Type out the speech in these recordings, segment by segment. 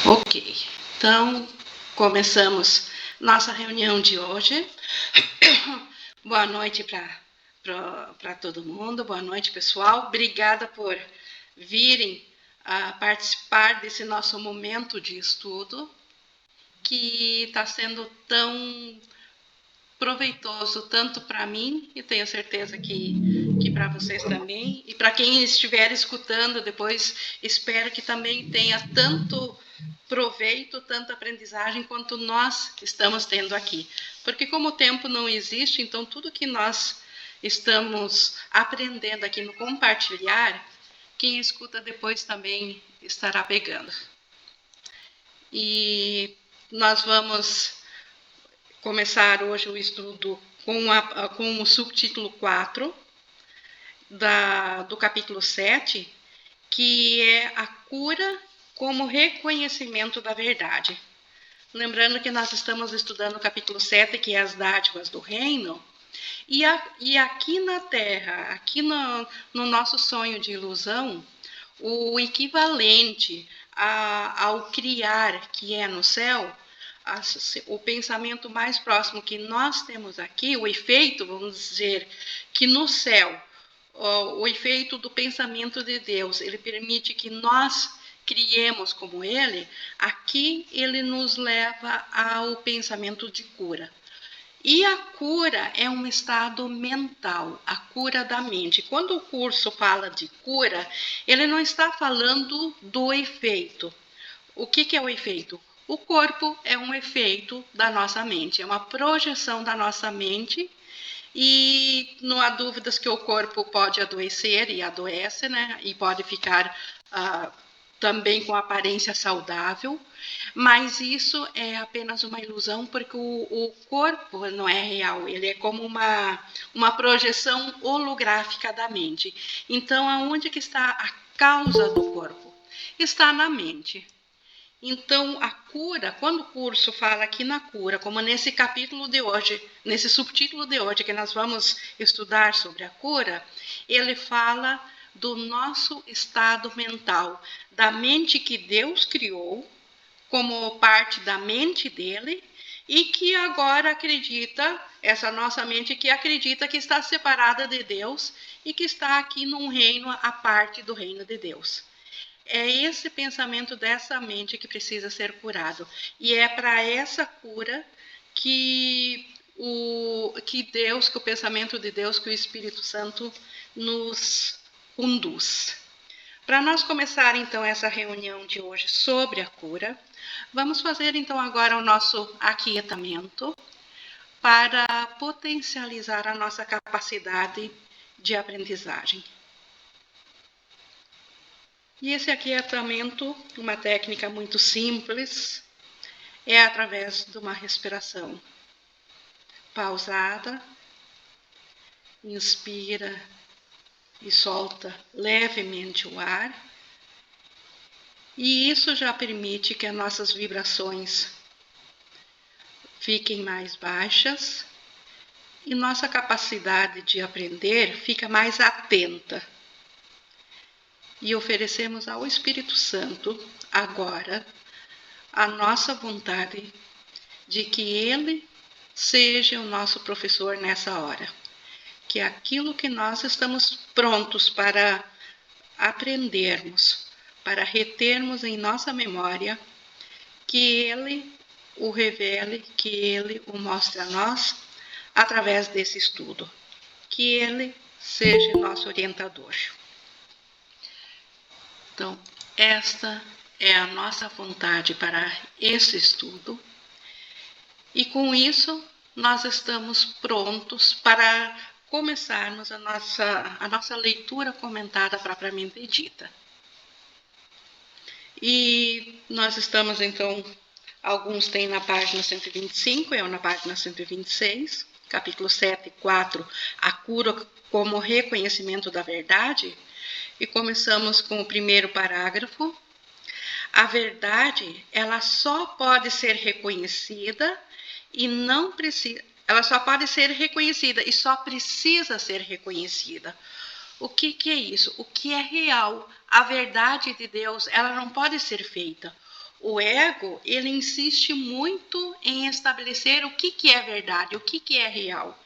Ok, então começamos nossa reunião de hoje. Boa noite para todo mundo, boa noite pessoal. Obrigada por virem participar desse nosso momento de estudo, que está sendo tão proveitoso tanto para mim, e tenho certeza que para vocês também, e para quem estiver escutando depois, espero que também tenha tanto proveito, tanta aprendizagem quanto nós estamos tendo aqui. Porque como o tempo não existe, então tudo que nós estamos aprendendo aqui no compartilhar, quem escuta depois também estará pegando. E nós vamos começar hoje o estudo com o subtítulo 4 do capítulo 7, que é a cura como reconhecimento da verdade. Lembrando que nós estamos estudando o capítulo 7, que é as dádivas do reino, e aqui na Terra, aqui no nosso sonho de ilusão, o equivalente ao criar que é no céu, o pensamento mais próximo que nós temos aqui, o efeito, vamos dizer, que no céu, o efeito do pensamento de Deus, ele permite que nós criemos como ele, aqui ele nos leva ao pensamento de cura. E a cura é um estado mental, a cura da mente. Quando o curso fala de cura, ele não está falando do efeito. O que é o efeito? O corpo é um efeito da nossa mente, é uma projeção da nossa mente, e não há dúvidas que o corpo pode adoecer e adoece, né? E pode ficar também com aparência saudável, mas isso é apenas uma ilusão, porque o corpo não é real, ele é como uma projeção holográfica da mente. Então, aonde que está a causa do corpo? Está na mente. Então, a cura, quando o curso fala aqui na cura, como nesse capítulo de hoje, nesse subtítulo de hoje que nós vamos estudar sobre a cura, ele fala do nosso estado mental, da mente que Deus criou como parte da mente dele e que agora acredita, essa nossa mente que acredita que está separada de Deus e que está aqui num reino à parte do reino de Deus. É esse pensamento dessa mente que precisa ser curado. E é para essa cura que o pensamento de Deus, que o Espírito Santo nos conduz. Para nós começar, então, essa reunião de hoje sobre a cura, vamos fazer, então, agora o nosso aquietamento para potencializar a nossa capacidade de aprendizagem. E esse aquietamento, uma técnica muito simples, é através de uma respiração pausada, inspira e solta levemente o ar, e isso já permite que as nossas vibrações fiquem mais baixas e nossa capacidade de aprender fica mais atenta. E oferecemos ao Espírito Santo agora a nossa vontade de que ele seja o nosso professor nessa hora. Que aquilo que nós estamos prontos para aprendermos, para retermos em nossa memória, que ele o revele, que ele o mostre a nós através desse estudo. Que ele seja nosso orientador. Então, esta é a nossa vontade para esse estudo, e com isso nós estamos prontos para começarmos a nossa leitura comentada propriamente dita. E nós estamos, então, alguns têm na página 125, eu na página 126, capítulo 7, 4, a cura como reconhecimento da verdade. E começamos com o primeiro parágrafo. A verdade, ela só pode ser reconhecida e não precisa. Ela só pode ser reconhecida e só precisa ser reconhecida. O que é isso? O que é real? A verdade de Deus, ela não pode ser feita. O ego, ele insiste muito em estabelecer o que é verdade, o que é real.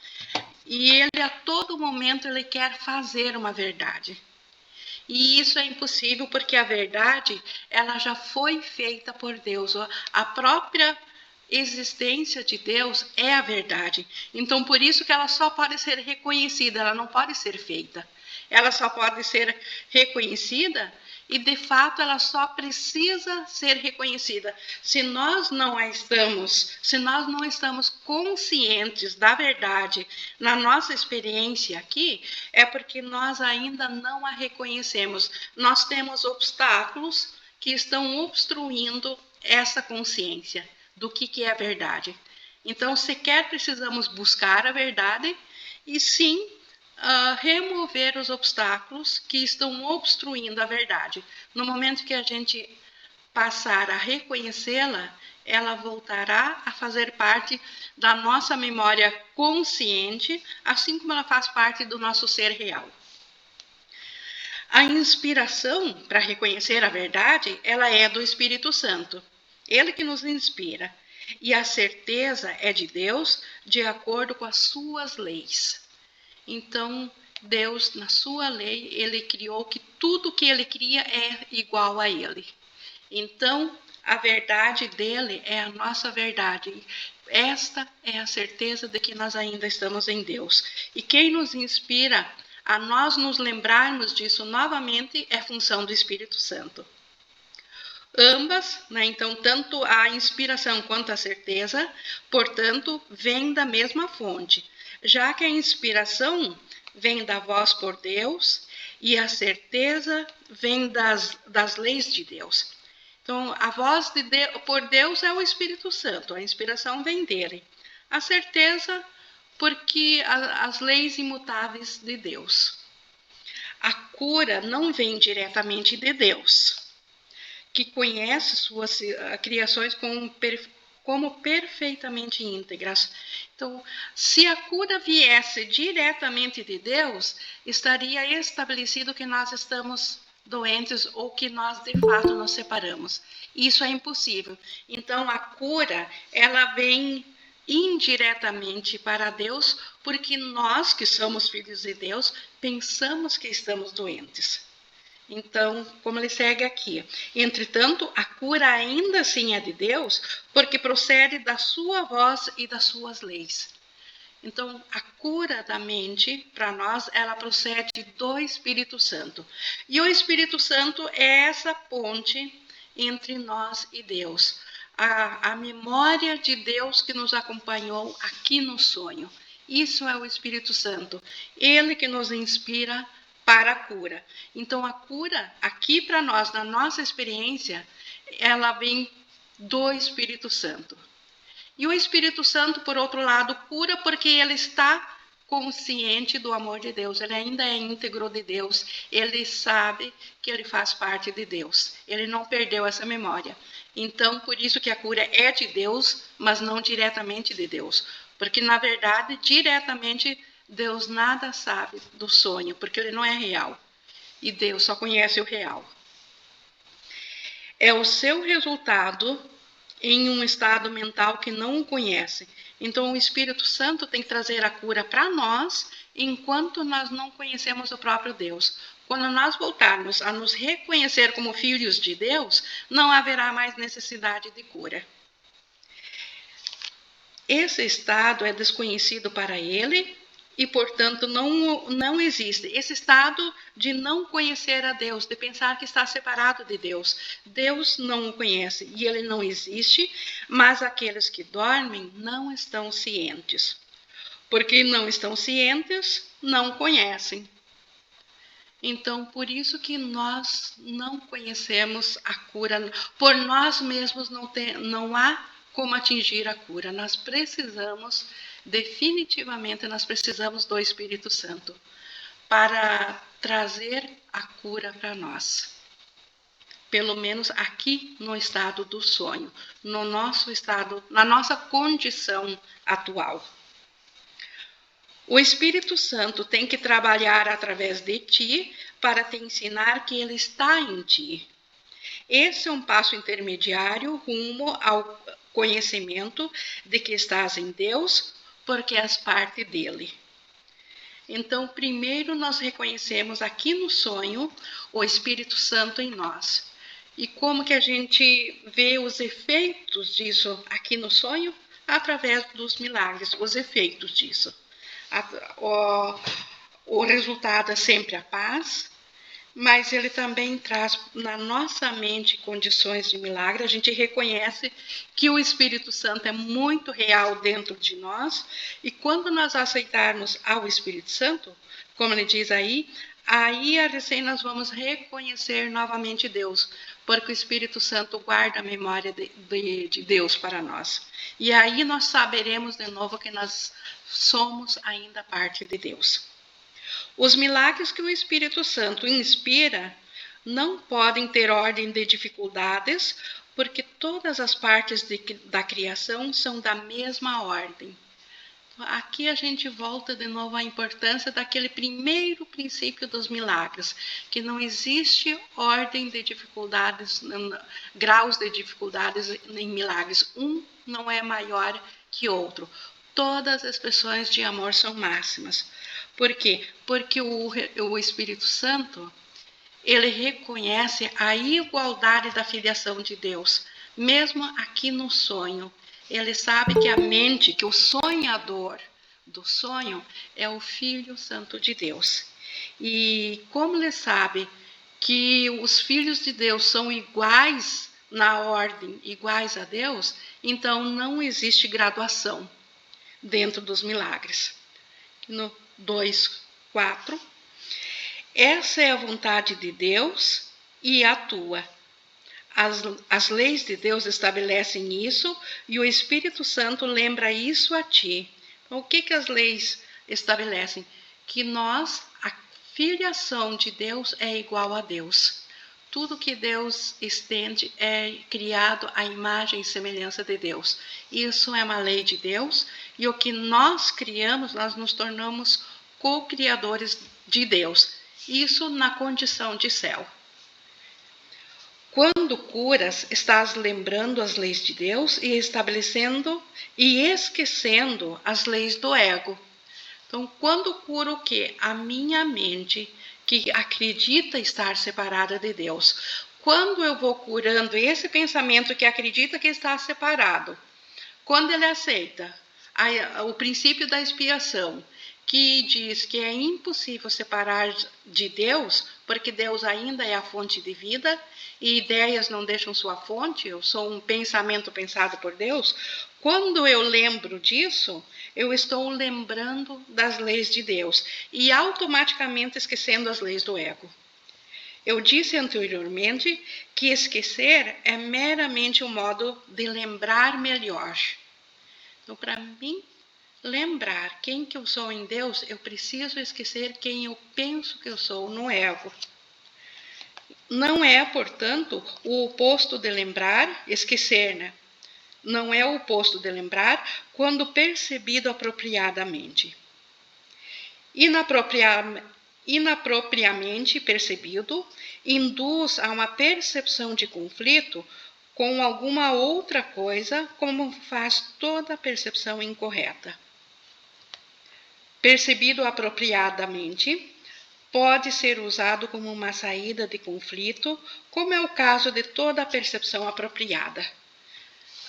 E ele, a todo momento, ele quer fazer uma verdade. E isso é impossível porque a verdade, ela já foi feita por Deus. A própria existência de Deus é a verdade. Então, por isso que ela só pode ser reconhecida, ela não pode ser feita. Ela só pode ser reconhecida e, de fato, ela só precisa ser reconhecida. Se nós não estamos conscientes da verdade na nossa experiência aqui, é porque nós ainda não a reconhecemos. Nós temos obstáculos que estão obstruindo essa consciência do que é a verdade. Então, sequer precisamos buscar a verdade e sim remover os obstáculos que estão obstruindo a verdade. No momento que a gente passar a reconhecê-la, ela voltará a fazer parte da nossa memória consciente, assim como ela faz parte do nosso ser real. A inspiração para reconhecer a verdade, ela é do Espírito Santo. Ele que nos inspira. E a certeza é de Deus de acordo com as suas leis. Então, Deus, na sua lei, ele criou que tudo que ele cria é igual a ele. Então, a verdade dele é a nossa verdade. Esta é a certeza de que nós ainda estamos em Deus. E quem nos inspira a nós nos lembrarmos disso novamente é a função do Espírito Santo. Ambas, né, então, tanto a inspiração quanto a certeza, portanto, vêm da mesma fonte, já que a inspiração vem da voz por Deus e a certeza vem das leis de Deus. Então, a voz por Deus é o Espírito Santo, a inspiração vem dele. A certeza, porque as leis imutáveis de Deus. A cura não vem diretamente de Deus, que conhece suas criações como perfeitamente íntegras. Então, se a cura viesse diretamente de Deus, estaria estabelecido que nós estamos doentes ou que nós de fato nos separamos. Isso é impossível. Então, a cura, ela vem indiretamente para Deus, porque nós que somos filhos de Deus, pensamos que estamos doentes. Então, como ele segue aqui. Entretanto, a cura ainda assim é de Deus, porque procede da sua voz e das suas leis. Então, a cura da mente, para nós, ela procede do Espírito Santo. E o Espírito Santo é essa ponte entre nós e Deus. A memória de Deus que nos acompanhou aqui no sonho. Isso é o Espírito Santo. Ele que nos inspira para a cura. Então, a cura, aqui para nós, na nossa experiência, ela vem do Espírito Santo. E o Espírito Santo, por outro lado, cura porque ele está consciente do amor de Deus. Ele ainda é íntegro de Deus. Ele sabe que ele faz parte de Deus. Ele não perdeu essa memória. Então, por isso que a cura é de Deus, mas não diretamente de Deus. Porque, na verdade, diretamente Deus nada sabe do sonho, porque ele não é real. E Deus só conhece o real. É o seu resultado em um estado mental que não o conhece. Então, o Espírito Santo tem que trazer a cura para nós, enquanto nós não conhecemos o próprio Deus. Quando nós voltarmos a nos reconhecer como filhos de Deus, não haverá mais necessidade de cura. Esse estado é desconhecido para ele e, portanto, não existe. Esse estado de não conhecer a Deus, de pensar que está separado de Deus. Deus não o conhece e ele não existe, mas aqueles que dormem não estão cientes. Porque não estão cientes, não conhecem. Então, por isso que nós não conhecemos a cura. Por nós mesmos não há como atingir a cura. Nós precisamos, definitivamente, nós precisamos do Espírito Santo para trazer a cura para nós. Pelo menos aqui no estado do sonho, no nosso estado, na nossa condição atual. O Espírito Santo tem que trabalhar através de ti para te ensinar que ele está em ti. Esse é um passo intermediário rumo ao conhecimento de que estás em Deus, porque és parte dele. Então, primeiro nós reconhecemos aqui no sonho o Espírito Santo em nós. E como que a gente vê os efeitos disso aqui no sonho? Através dos milagres, os efeitos disso. O resultado é sempre a paz, mas ele também traz na nossa mente condições de milagre. A gente reconhece que o Espírito Santo é muito real dentro de nós, e quando nós aceitarmos ao Espírito Santo, como ele diz aí assim nós vamos reconhecer novamente Deus, porque o Espírito Santo guarda a memória de Deus para nós. E aí nós saberemos de novo que nós somos ainda parte de Deus. Os milagres que o Espírito Santo inspira não podem ter ordem de dificuldades, porque todas as partes da criação são da mesma ordem. Aqui a gente volta de novo à importância daquele primeiro princípio dos milagres, que não existe ordem de dificuldades, graus de dificuldades em milagres. Um não é maior que outro. Todas as expressões de amor são máximas. Por quê? Porque o Espírito Santo, ele reconhece a igualdade da filiação de Deus, mesmo aqui no sonho. Ele sabe que a mente, que o sonhador do sonho é o Filho Santo de Deus. E como ele sabe que os filhos de Deus são iguais na ordem, iguais a Deus, então não existe graduação dentro dos milagres. No 2:4, essa é a vontade de Deus e a tua. As leis de Deus estabelecem isso e o Espírito Santo lembra isso a ti. Então, o que as leis estabelecem? Que a filiação de Deus é igual a Deus. Tudo que Deus estende é criado à imagem e semelhança de Deus. Isso é uma lei de Deus, e o que nós criamos, nós nos tornamos co-criadores de Deus. Isso na condição de céu. Quando curas, estás lembrando as leis de Deus e estabelecendo e esquecendo as leis do ego. Então, quando curo o quê? A minha mente, que acredita estar separada de Deus. Quando eu vou curando esse pensamento que acredita que está separado, quando ele aceita o princípio da expiação, que diz que é impossível separar de Deus, porque Deus ainda é a fonte de vida, e ideias não deixam sua fonte, eu sou um pensamento pensado por Deus. Quando eu lembro disso, eu estou lembrando das leis de Deus e automaticamente esquecendo as leis do ego. Eu disse anteriormente que esquecer é meramente um modo de lembrar melhor. Então, para mim, lembrar quem que eu sou em Deus, eu preciso esquecer quem eu penso que eu sou no ego. Não é, portanto, o oposto de lembrar, esquecer, né? Não é o oposto de lembrar quando percebido apropriadamente. Inapropriamente percebido, induz a uma percepção de conflito com alguma outra coisa, como faz toda percepção incorreta. Percebido apropriadamente, pode ser usado como uma saída de conflito, como é o caso de toda percepção apropriada.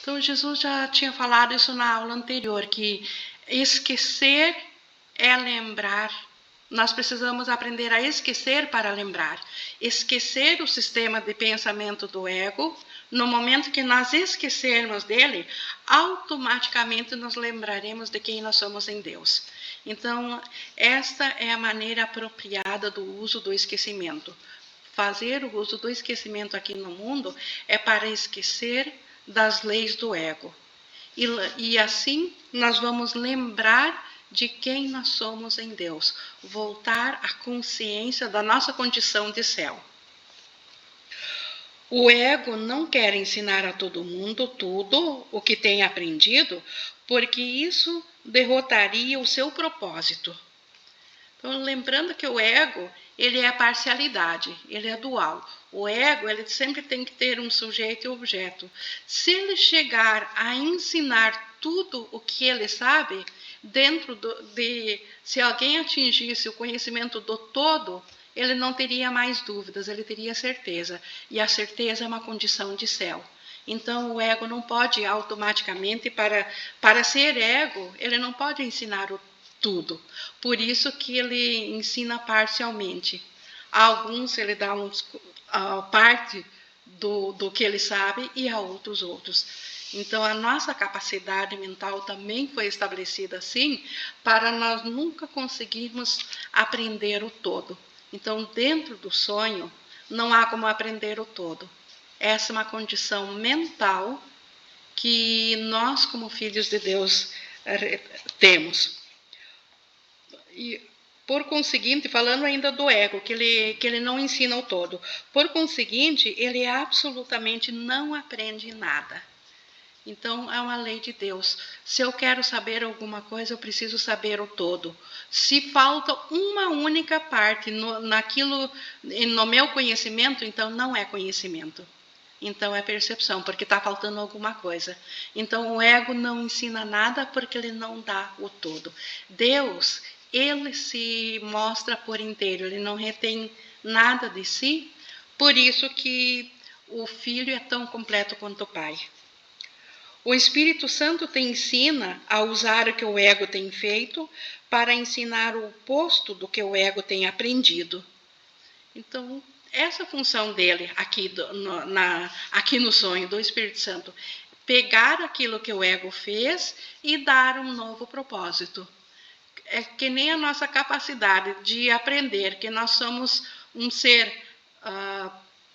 Então, Jesus já tinha falado isso na aula anterior, que esquecer é lembrar. Nós precisamos aprender a esquecer para lembrar. Esquecer o sistema de pensamento do ego. No momento que nós esquecermos dele, automaticamente nos lembraremos de quem nós somos em Deus. Então, esta é a maneira apropriada do uso do esquecimento. Fazer o uso do esquecimento aqui no mundo é para esquecer das leis do ego. E assim nós vamos lembrar de quem nós somos em Deus. Voltar à consciência da nossa condição de céu. O ego não quer ensinar a todo mundo tudo o que tem aprendido, porque isso derrotaria o seu propósito. Então, lembrando que o ego, ele é a parcialidade, ele é dual. O ego, ele sempre tem que ter um sujeito e objeto. Se ele chegar a ensinar tudo o que ele sabe, se alguém atingisse o conhecimento do todo, ele não teria mais dúvidas, ele teria certeza. E a certeza é uma condição de céu. Então, o ego não pode automaticamente, para ser ego, ele não pode ensinar tudo. Por isso que ele ensina parcialmente. A alguns ele dá parte do que ele sabe e a outros. Então, a nossa capacidade mental também foi estabelecida assim, para nós nunca conseguirmos aprender o todo. Então, dentro do sonho, não há como aprender o todo. Essa é uma condição mental que nós, como filhos de Deus, temos. E, por conseguinte, falando ainda do ego, que ele não ensina o todo. Por conseguinte, ele absolutamente não aprende nada. Então, é uma lei de Deus. Se eu quero saber alguma coisa, eu preciso saber o todo. Se falta uma única parte no meu conhecimento, então não é conhecimento. Então é percepção, porque está faltando alguma coisa. Então o ego não ensina nada porque ele não dá o todo. Deus, ele se mostra por inteiro, ele não retém nada de si, por isso que o Filho é tão completo quanto o Pai. O Espírito Santo te ensina a usar o que o ego tem feito para ensinar o oposto do que o ego tem aprendido. Então, essa função dele aqui no sonho do Espírito Santo, pegar aquilo que o ego fez e dar um novo propósito. É que nem a nossa capacidade de aprender, que nós somos um ser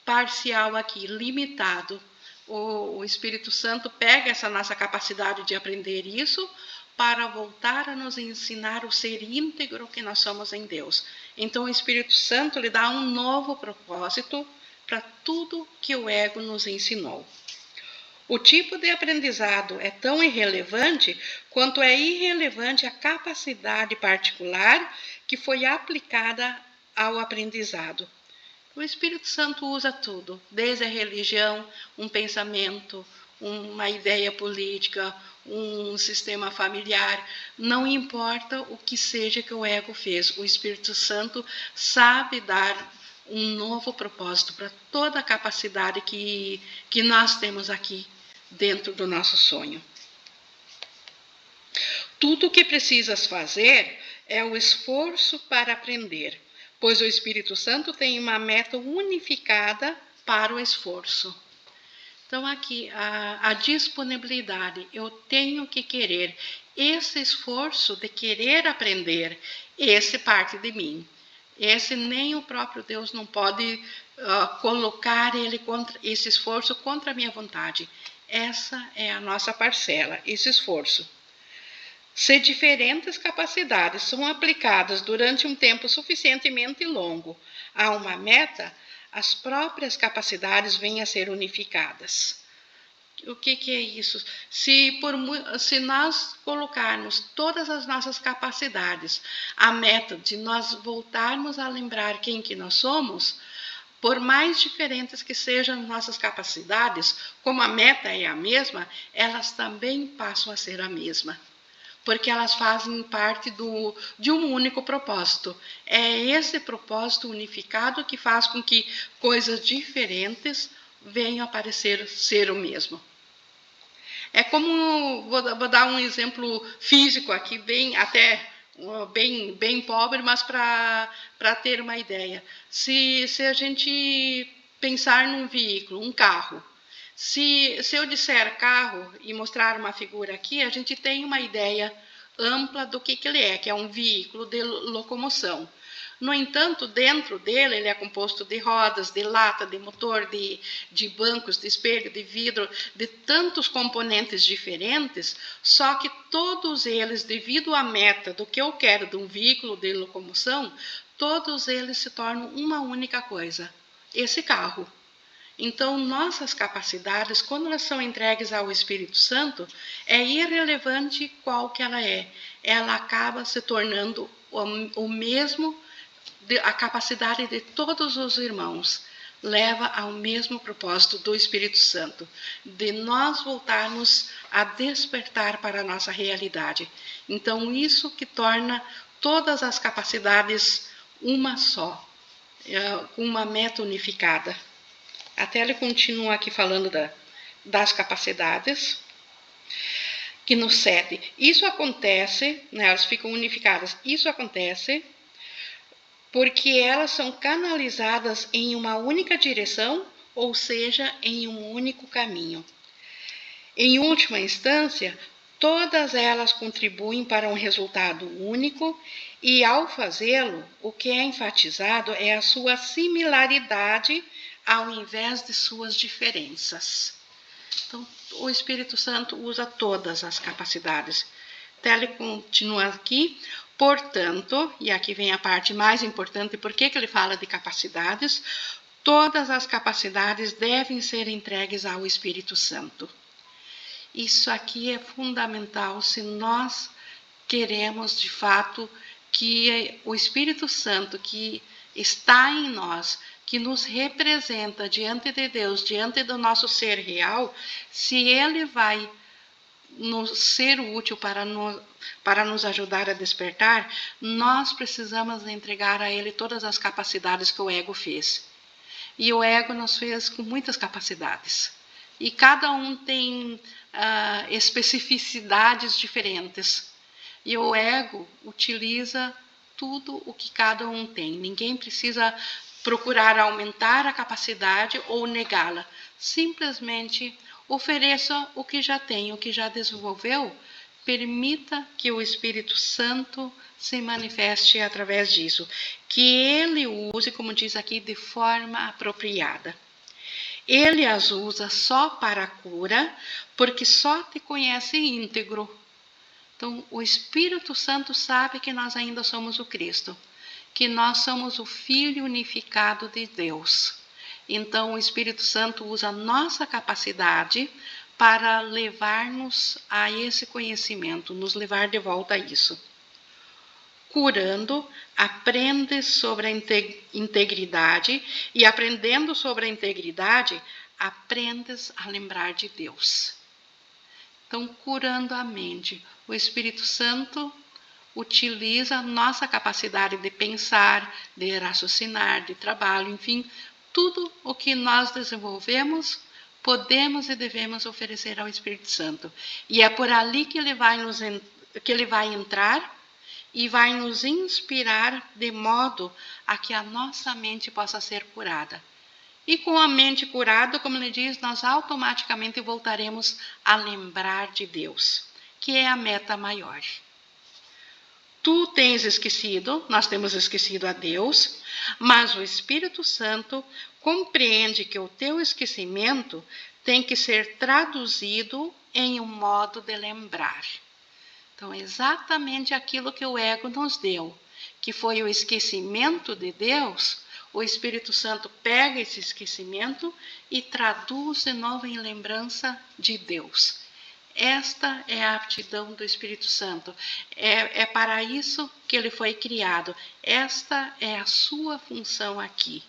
parcial aqui, limitado. O Espírito Santo pega essa nossa capacidade de aprender isso para voltar a nos ensinar o ser íntegro que nós somos em Deus. Então o Espírito Santo lhe dá um novo propósito para tudo que o ego nos ensinou. O tipo de aprendizado é tão irrelevante quanto é irrelevante a capacidade particular que foi aplicada ao aprendizado. O Espírito Santo usa tudo, desde a religião, um pensamento, uma ideia política, um sistema familiar, não importa o que seja que o ego fez, o Espírito Santo sabe dar um novo propósito para toda a capacidade que nós temos aqui dentro do nosso sonho. Tudo o que precisas fazer é o esforço para aprender, pois o Espírito Santo tem uma meta unificada para o esforço. Então, aqui, a disponibilidade, eu tenho que querer. Esse esforço de querer aprender, esse parte de mim. Esse nem o próprio Deus não pode colocar esse esforço contra a minha vontade. Essa é a nossa parcela, esse esforço. Se diferentes capacidades são aplicadas durante um tempo suficientemente longo a uma meta, as próprias capacidades vêm a ser unificadas. O que é isso? Se nós colocarmos todas as nossas capacidades, a meta de nós voltarmos a lembrar quem que nós somos, por mais diferentes que sejam nossas capacidades, como a meta é a mesma, elas também passam a ser a mesma. Porque elas fazem parte de um único propósito. É esse propósito unificado que faz com que coisas diferentes venham a parecer ser o mesmo. É como, vou dar um exemplo físico aqui, bem pobre, mas para ter uma ideia. Se a gente pensar num veículo, um carro, se eu disser carro e mostrar uma figura aqui, a gente tem uma ideia ampla do que ele é, que é um veículo de locomoção. No entanto, dentro dele, ele é composto de rodas, de lata, de motor, de bancos, de espelho, de vidro, de tantos componentes diferentes, só que todos eles, devido à meta do que eu quero de um veículo de locomoção, todos eles se tornam uma única coisa, esse carro. Então, nossas capacidades, quando elas são entregues ao Espírito Santo, é irrelevante qual que ela é. Ela acaba se tornando o mesmo, a capacidade de todos os irmãos leva ao mesmo propósito do Espírito Santo, de nós voltarmos a despertar para a nossa realidade. Então, isso que torna todas as capacidades uma só, com uma meta unificada. Até ele continua aqui falando das capacidades, que no 7, isso acontece, né, elas ficam unificadas, isso acontece porque elas são canalizadas em uma única direção, ou seja, em um único caminho. Em última instância, todas elas contribuem para um resultado único e, ao fazê-lo, o que é enfatizado é a sua similaridade ao invés de suas diferenças. Então, o Espírito Santo usa todas as capacidades. Então, ele continua aqui. Portanto, e aqui vem a parte mais importante, por que ele fala de capacidades? Todas as capacidades devem ser entregues ao Espírito Santo. Isso aqui é fundamental se nós queremos, de fato, que o Espírito Santo que está em nós, que nos representa diante de Deus, diante do nosso ser real, se ele vai nos ser útil para nos ajudar a despertar, nós precisamos entregar a ele todas as capacidades que o ego fez. E o ego nos fez com muitas capacidades. E cada um tem especificidades diferentes. E o ego utiliza tudo o que cada um tem. Ninguém precisa procurar aumentar a capacidade ou negá-la. Simplesmente ofereça o que já tem, o que já desenvolveu. Permita que o Espírito Santo se manifeste através disso. Que ele use, como diz aqui, de forma apropriada. Ele as usa só para a cura, porque só te conhece íntegro. Então, o Espírito Santo sabe que nós ainda somos o Cristo, que nós somos o Filho unificado de Deus. Então, o Espírito Santo usa a nossa capacidade para levar-nos a esse conhecimento, nos levar de volta a isso. Curando, aprende sobre a integridade, e aprendendo sobre a integridade, aprendes a lembrar de Deus. Então, curando a mente, o Espírito Santo utiliza a nossa capacidade de pensar, de raciocinar, de trabalho, enfim, tudo o que nós desenvolvemos, podemos e devemos oferecer ao Espírito Santo. E é por ali que ele vai entrar e vai nos inspirar de modo a que a nossa mente possa ser curada. E com a mente curada, como ele diz, nós automaticamente voltaremos a lembrar de Deus, que é a meta maior. Tu tens esquecido, nós temos esquecido a Deus, mas o Espírito Santo compreende que o teu esquecimento tem que ser traduzido em um modo de lembrar. Então, exatamente aquilo que o ego nos deu, que foi o esquecimento de Deus, o Espírito Santo pega esse esquecimento e traduz de novo em lembrança de Deus. Esta é a aptidão do Espírito Santo. É para isso que ele foi criado. Esta é a sua função aqui.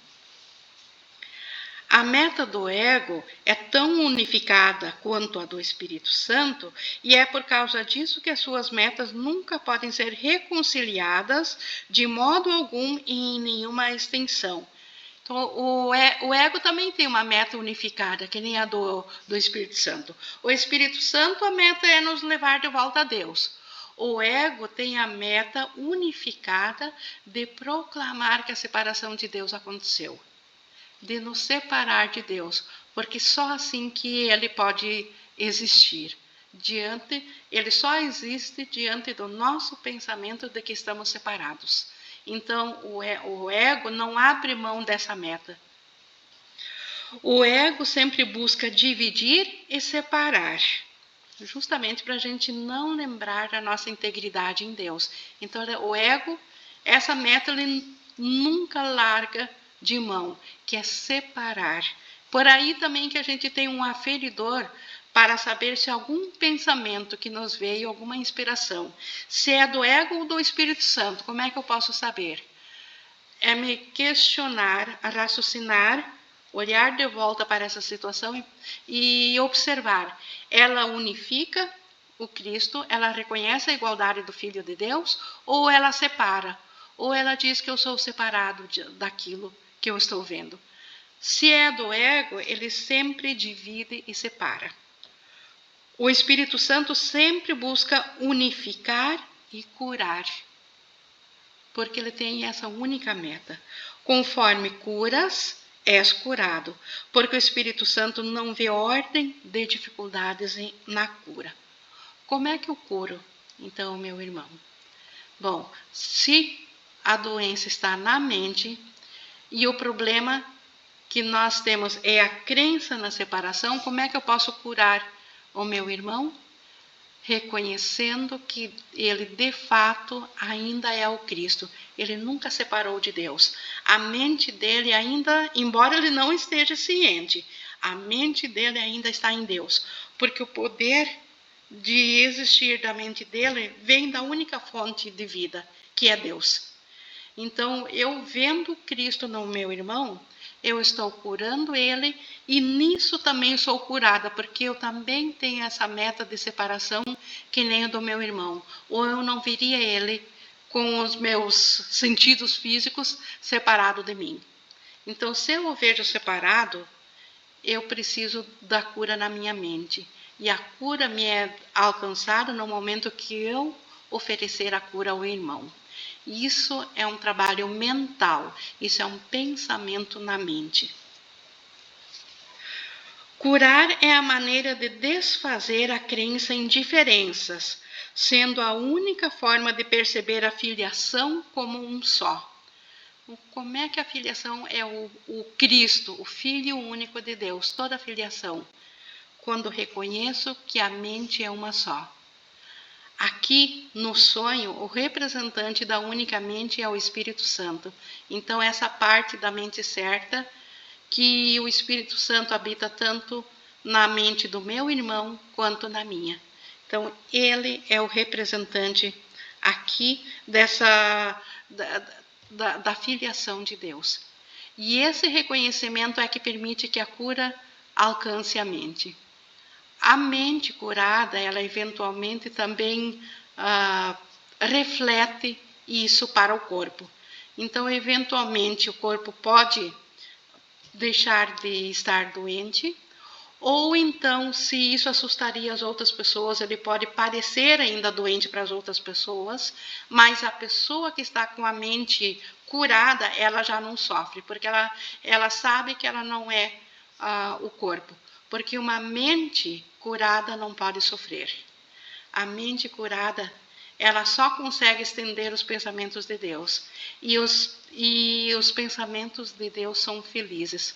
A meta do ego é tão unificada quanto a do Espírito Santo, e é por causa disso que as suas metas nunca podem ser reconciliadas de modo algum e em nenhuma extensão. Então, o ego também tem uma meta unificada, que nem a do Espírito Santo. O Espírito Santo, a meta é nos levar de volta a Deus. O ego tem a meta unificada de proclamar que a separação de Deus aconteceu, de nos separar de Deus, porque só assim que ele pode existir. Ele só existe diante do nosso pensamento de que estamos separados. Então, o ego não abre mão dessa meta. O ego sempre busca dividir e separar, justamente para a gente não lembrar da nossa integridade em Deus. Então, o ego, essa meta, ele nunca larga de mão, que é separar, Por aí também que a gente tem um aferidor para saber se algum pensamento que nos veio, alguma inspiração, se é do ego ou do Espírito Santo. Como é que eu posso saber? É me questionar, raciocinar, olhar de volta para essa situação e observar. Ela unifica o Cristo, ela reconhece a igualdade do Filho de Deus, ou ela separa, ou ela diz que eu sou separado daquilo que eu estou vendo. Se é do ego, ele sempre divide e separa. O Espírito Santo sempre busca unificar e curar, porque ele tem essa única meta. Conforme curas, és curado, porque o Espírito Santo não vê ordem de dificuldades na cura. Como é que eu curo, então, meu irmão? Bom, se a doença está na mente e o problema que nós temos é a crença na separação, como é que eu posso curar o meu irmão? Reconhecendo que ele de fato ainda é o Cristo. Ele nunca separou de Deus. A mente dele ainda, embora ele não esteja ciente, a mente dele ainda está em Deus. Porque o poder de existir da mente dele vem da única fonte de vida, que é Deus. Então, eu vendo Cristo no meu irmão, eu estou curando ele e nisso também sou curada, porque eu também tenho essa meta de separação que nem o do meu irmão. Ou eu não veria ele com os meus sentidos físicos separado de mim. Então, se eu o vejo separado, eu preciso da cura na minha mente. E a cura me é alcançada no momento que eu oferecer a cura ao irmão. Isso é um trabalho mental, isso é um pensamento na mente. Curar é a maneira de desfazer a crença em diferenças, sendo a única forma de perceber a filiação como um só. Como é que a filiação é o Cristo, o Filho único de Deus, toda a filiação? Quando reconheço que a mente é uma só. Aqui, no sonho, o representante da única mente é o Espírito Santo. Então, essa parte da mente certa, que o Espírito Santo habita tanto na mente do meu irmão quanto na minha. Então, ele é o representante aqui da filiação de Deus. E esse reconhecimento é que permite que a cura alcance a mente. A mente curada, ela eventualmente também reflete isso para o corpo. Então, eventualmente, o corpo pode deixar de estar doente, ou então, se isso assustaria as outras pessoas, ele pode parecer ainda doente para as outras pessoas, mas a pessoa que está com a mente curada, ela já não sofre, porque ela sabe que ela não é o corpo. Porque uma mente curada não pode sofrer. A mente curada, ela só consegue estender os pensamentos de Deus. E os pensamentos de Deus são felizes.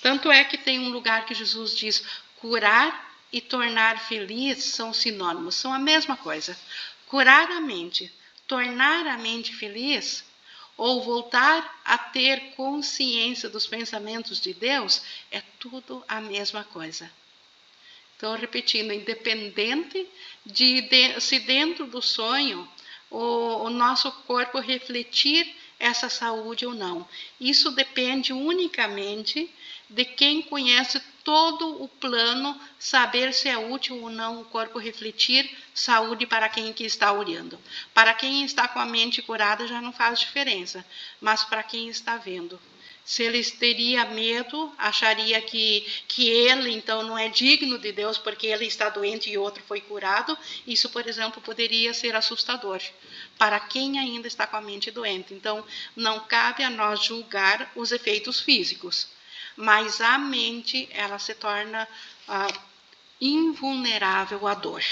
Tanto é que tem um lugar que Jesus diz: curar e tornar feliz são sinônimos, são a mesma coisa. Curar a mente, tornar a mente feliz, ou voltar a ter consciência dos pensamentos de Deus, é tudo a mesma coisa. Então, repetindo, independente de se dentro do sonho o nosso corpo refletir essa saúde ou não. Isso depende unicamente de quem conhece todo o plano, saber se é útil ou não o corpo refletir saúde para quem que está olhando. Para quem está com a mente curada já não faz diferença, mas para quem está vendo. Se ele teria medo, acharia que ele, então, não é digno de Deus porque ele está doente e outro foi curado, isso, por exemplo, poderia ser assustador para quem ainda está com a mente doente. Então, não cabe a nós julgar os efeitos físicos, mas a mente, ela se torna invulnerável à dor.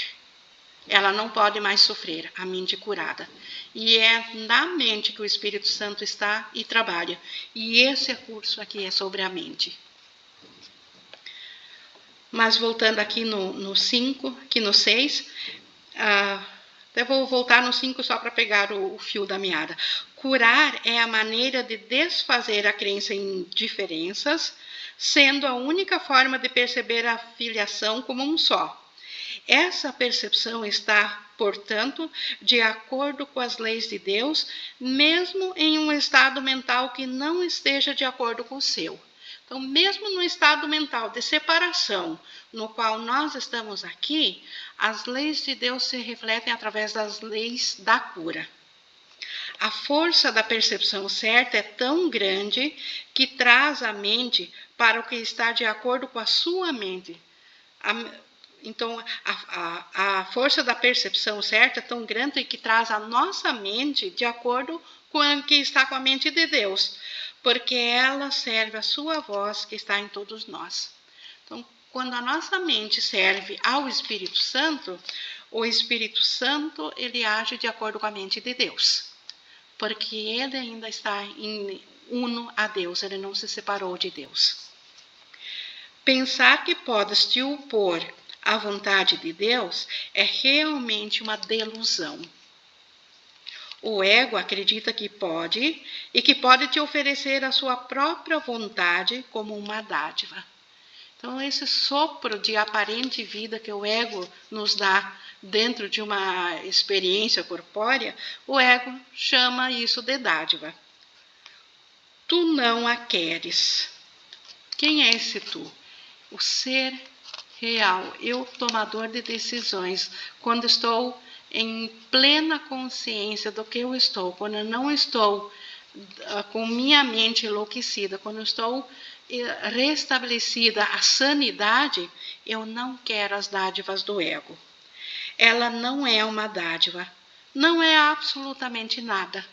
Ela não pode mais sofrer, a mente curada. E é na mente que o Espírito Santo está e trabalha. E esse curso aqui é sobre a mente. Mas voltando aqui no 5, aqui no 6, até vou voltar no 5 só para pegar o fio da meada. Curar é a maneira de desfazer a crença em diferenças, sendo a única forma de perceber a filiação como um só. Essa percepção está, portanto, de acordo com as leis de Deus, mesmo em um estado mental que não esteja de acordo com o seu. Então, mesmo no estado mental de separação no qual nós estamos aqui, as leis de Deus se refletem através das leis da cura. A força da percepção certa é tão grande que traz a mente para o que está de acordo com a sua mente. Então, a força da percepção certa é tão grande que traz a nossa mente de acordo com o que está com a mente de Deus, porque ela serve a sua voz que está em todos nós. Então, quando a nossa mente serve ao Espírito Santo, o Espírito Santo ele age de acordo com a mente de Deus, porque ele ainda está uno a Deus, ele não se separou de Deus. Pensar que podes te opor à vontade de Deus é realmente uma delusão. O ego acredita que pode e que pode te oferecer a sua própria vontade como uma dádiva. Então, esse sopro de aparente vida que o ego nos dá dentro de uma experiência corpórea, o ego chama isso de dádiva. Tu não a queres. Quem é esse tu? O ser real, eu tomador de decisões, quando estou em plena consciência do que eu estou, quando eu não estou com minha mente enlouquecida, quando eu estou restabelecida a sanidade, eu não quero as dádivas do ego. Ela não é uma dádiva, não é absolutamente nada.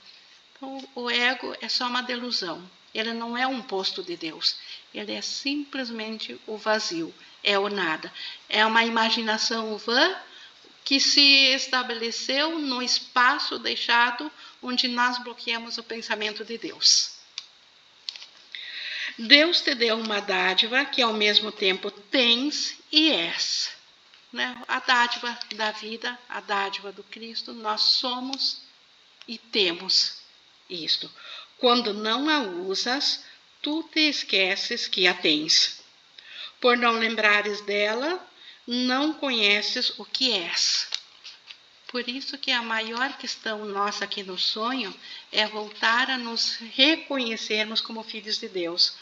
Então, o ego é só uma delusão, ele não é um posto de Deus, ele é simplesmente o vazio, é o nada. É uma imaginação vã que se estabeleceu no espaço deixado onde nós bloqueamos o pensamento de Deus. Deus te deu uma dádiva que ao mesmo tempo tens e és. Né? A dádiva da vida, a dádiva do Cristo, nós somos e temos isto. Quando não a usas, tu te esqueces que a tens. Por não lembrares dela, não conheces o que és. Por isso que a maior questão nossa aqui no sonho é voltar a nos reconhecermos como filhos de Deus.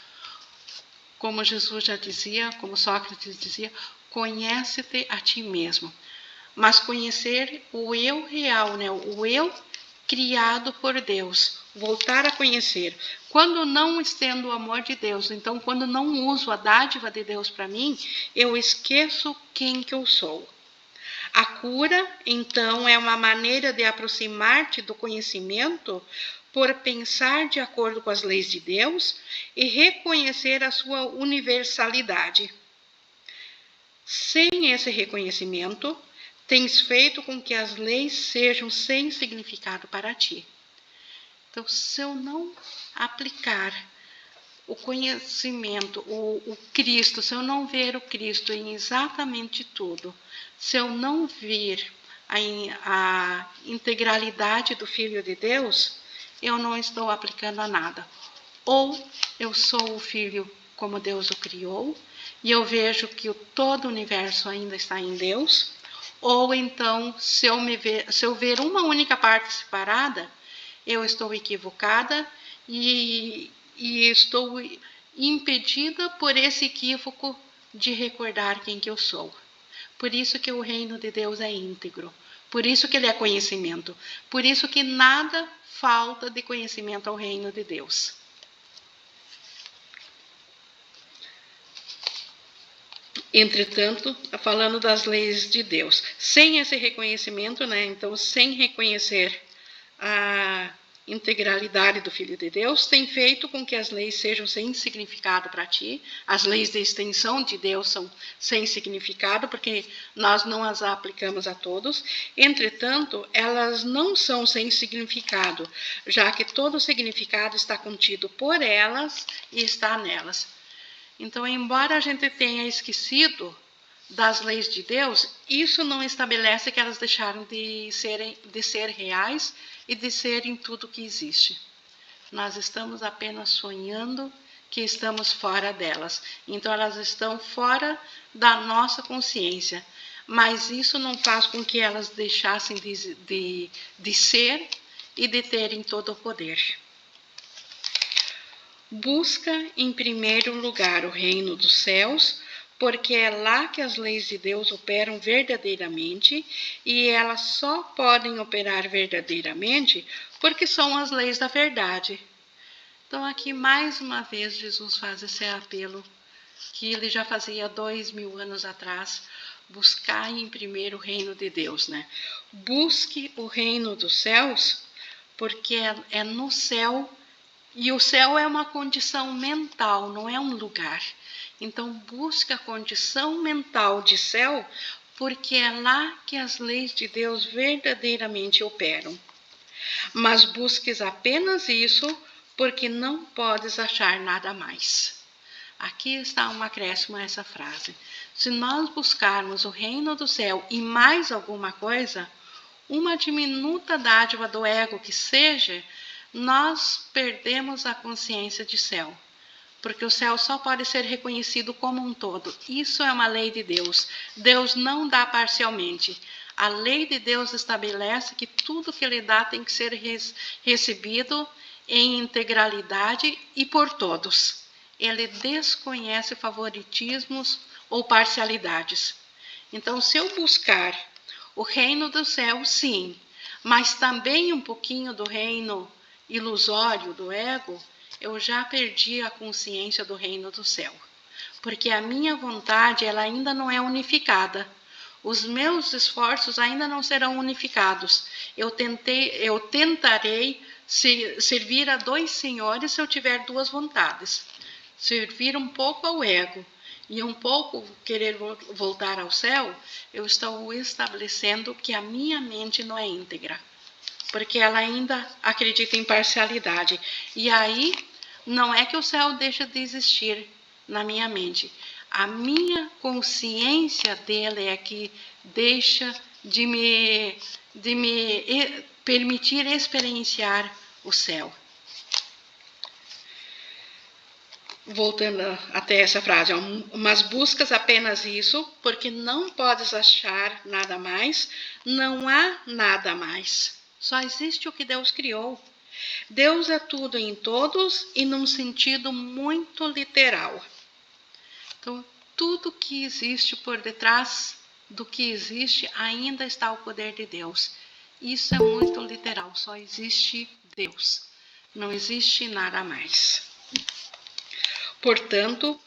Como Jesus já dizia, como Sócrates dizia, conhece-te a ti mesmo. Mas conhecer o eu real, né? O eu criado por Deus, voltar a conhecer. Quando não estendo o amor de Deus, então quando não uso a dádiva de Deus para mim, eu esqueço quem que eu sou. A cura, então, é uma maneira de aproximar-te do conhecimento por pensar de acordo com as leis de Deus e reconhecer a sua universalidade. Sem esse reconhecimento, tens feito com que as leis sejam sem significado para ti. Então, se eu não aplicar o conhecimento, o Cristo, se eu não ver o Cristo em exatamente tudo, se eu não ver a integralidade do Filho de Deus, eu não estou aplicando a nada. Ou eu sou o Filho como Deus o criou, e eu vejo que todo o universo ainda está em Deus, ou então, se eu ver uma única parte separada, eu estou equivocada e estou impedida por esse equívoco de recordar quem que eu sou. Por isso que o reino de Deus é íntegro, por isso que ele é conhecimento, por isso que nada falta de conhecimento ao reino de Deus. Entretanto, falando das leis de Deus, sem esse reconhecimento, né, então sem reconhecer a integralidade do Filho de Deus, tem feito com que as leis sejam sem significado para ti. As leis de extensão de Deus são sem significado, porque nós não as aplicamos a todos. Entretanto, elas não são sem significado, já que todo o significado está contido por elas e está nelas. Então, embora a gente tenha esquecido das leis de Deus, isso não estabelece que elas deixaram de ser reais e de serem tudo que existe. Nós estamos apenas sonhando que estamos fora delas. Então, elas estão fora da nossa consciência. Mas isso não faz com que elas deixassem de ser e de terem todo o poder. Busca em primeiro lugar o reino dos céus, porque é lá que as leis de Deus operam verdadeiramente, e elas só podem operar verdadeiramente porque são as leis da verdade. Então aqui mais uma vez Jesus faz esse apelo que ele já fazia 2000 anos atrás: buscar em primeiro o reino de Deus, né? Busque o reino dos céus, porque é no céu. E o céu é uma condição mental, não é um lugar. Então, busque a condição mental de céu, porque é lá que as leis de Deus verdadeiramente operam. Mas busques apenas isso, porque não podes achar nada mais. Aqui está um acréscimo a essa frase. Se nós buscarmos o reino do céu e mais alguma coisa, uma diminuta dádiva do ego que seja, nós perdemos a consciência de céu, porque o céu só pode ser reconhecido como um todo. Isso é uma lei de Deus. Deus não dá parcialmente. A lei de Deus estabelece que tudo que Ele dá tem que ser recebido em integralidade e por todos. Ele desconhece favoritismos ou parcialidades. Então, se eu buscar o reino do céu, sim, mas também um pouquinho do reino ilusório do ego, eu já perdi a consciência do reino do céu. Porque a minha vontade, ela ainda não é unificada. Os meus esforços ainda não serão unificados. Eu tentarei servir a dois senhores se eu tiver duas vontades. Servir um pouco ao ego e um pouco querer voltar ao céu, eu estou estabelecendo que a minha mente não é íntegra, porque ela ainda acredita em parcialidade. E aí, não é que o céu deixa de existir na minha mente. A minha consciência dele é que deixa de me permitir experienciar o céu. Voltando até essa frase, mas buscas apenas isso, porque não podes achar nada mais, não há nada mais. Só existe o que Deus criou. Deus é tudo em todos e num sentido muito literal. Então, tudo que existe por detrás do que existe ainda está o poder de Deus. Isso é muito literal, só existe Deus. Não existe nada mais. Portanto,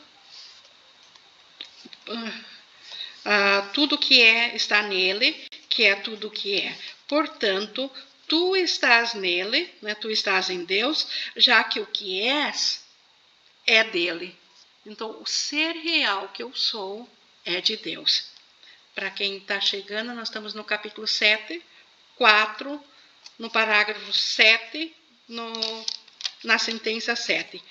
tudo que é está nele, que é tudo que é. Portanto, tu estás nele, né? Tu estás em Deus, já que o que és é dele. Então, o ser real que eu sou é de Deus. Para quem está chegando, nós estamos no capítulo 7, 4, no parágrafo 7, na sentença 7.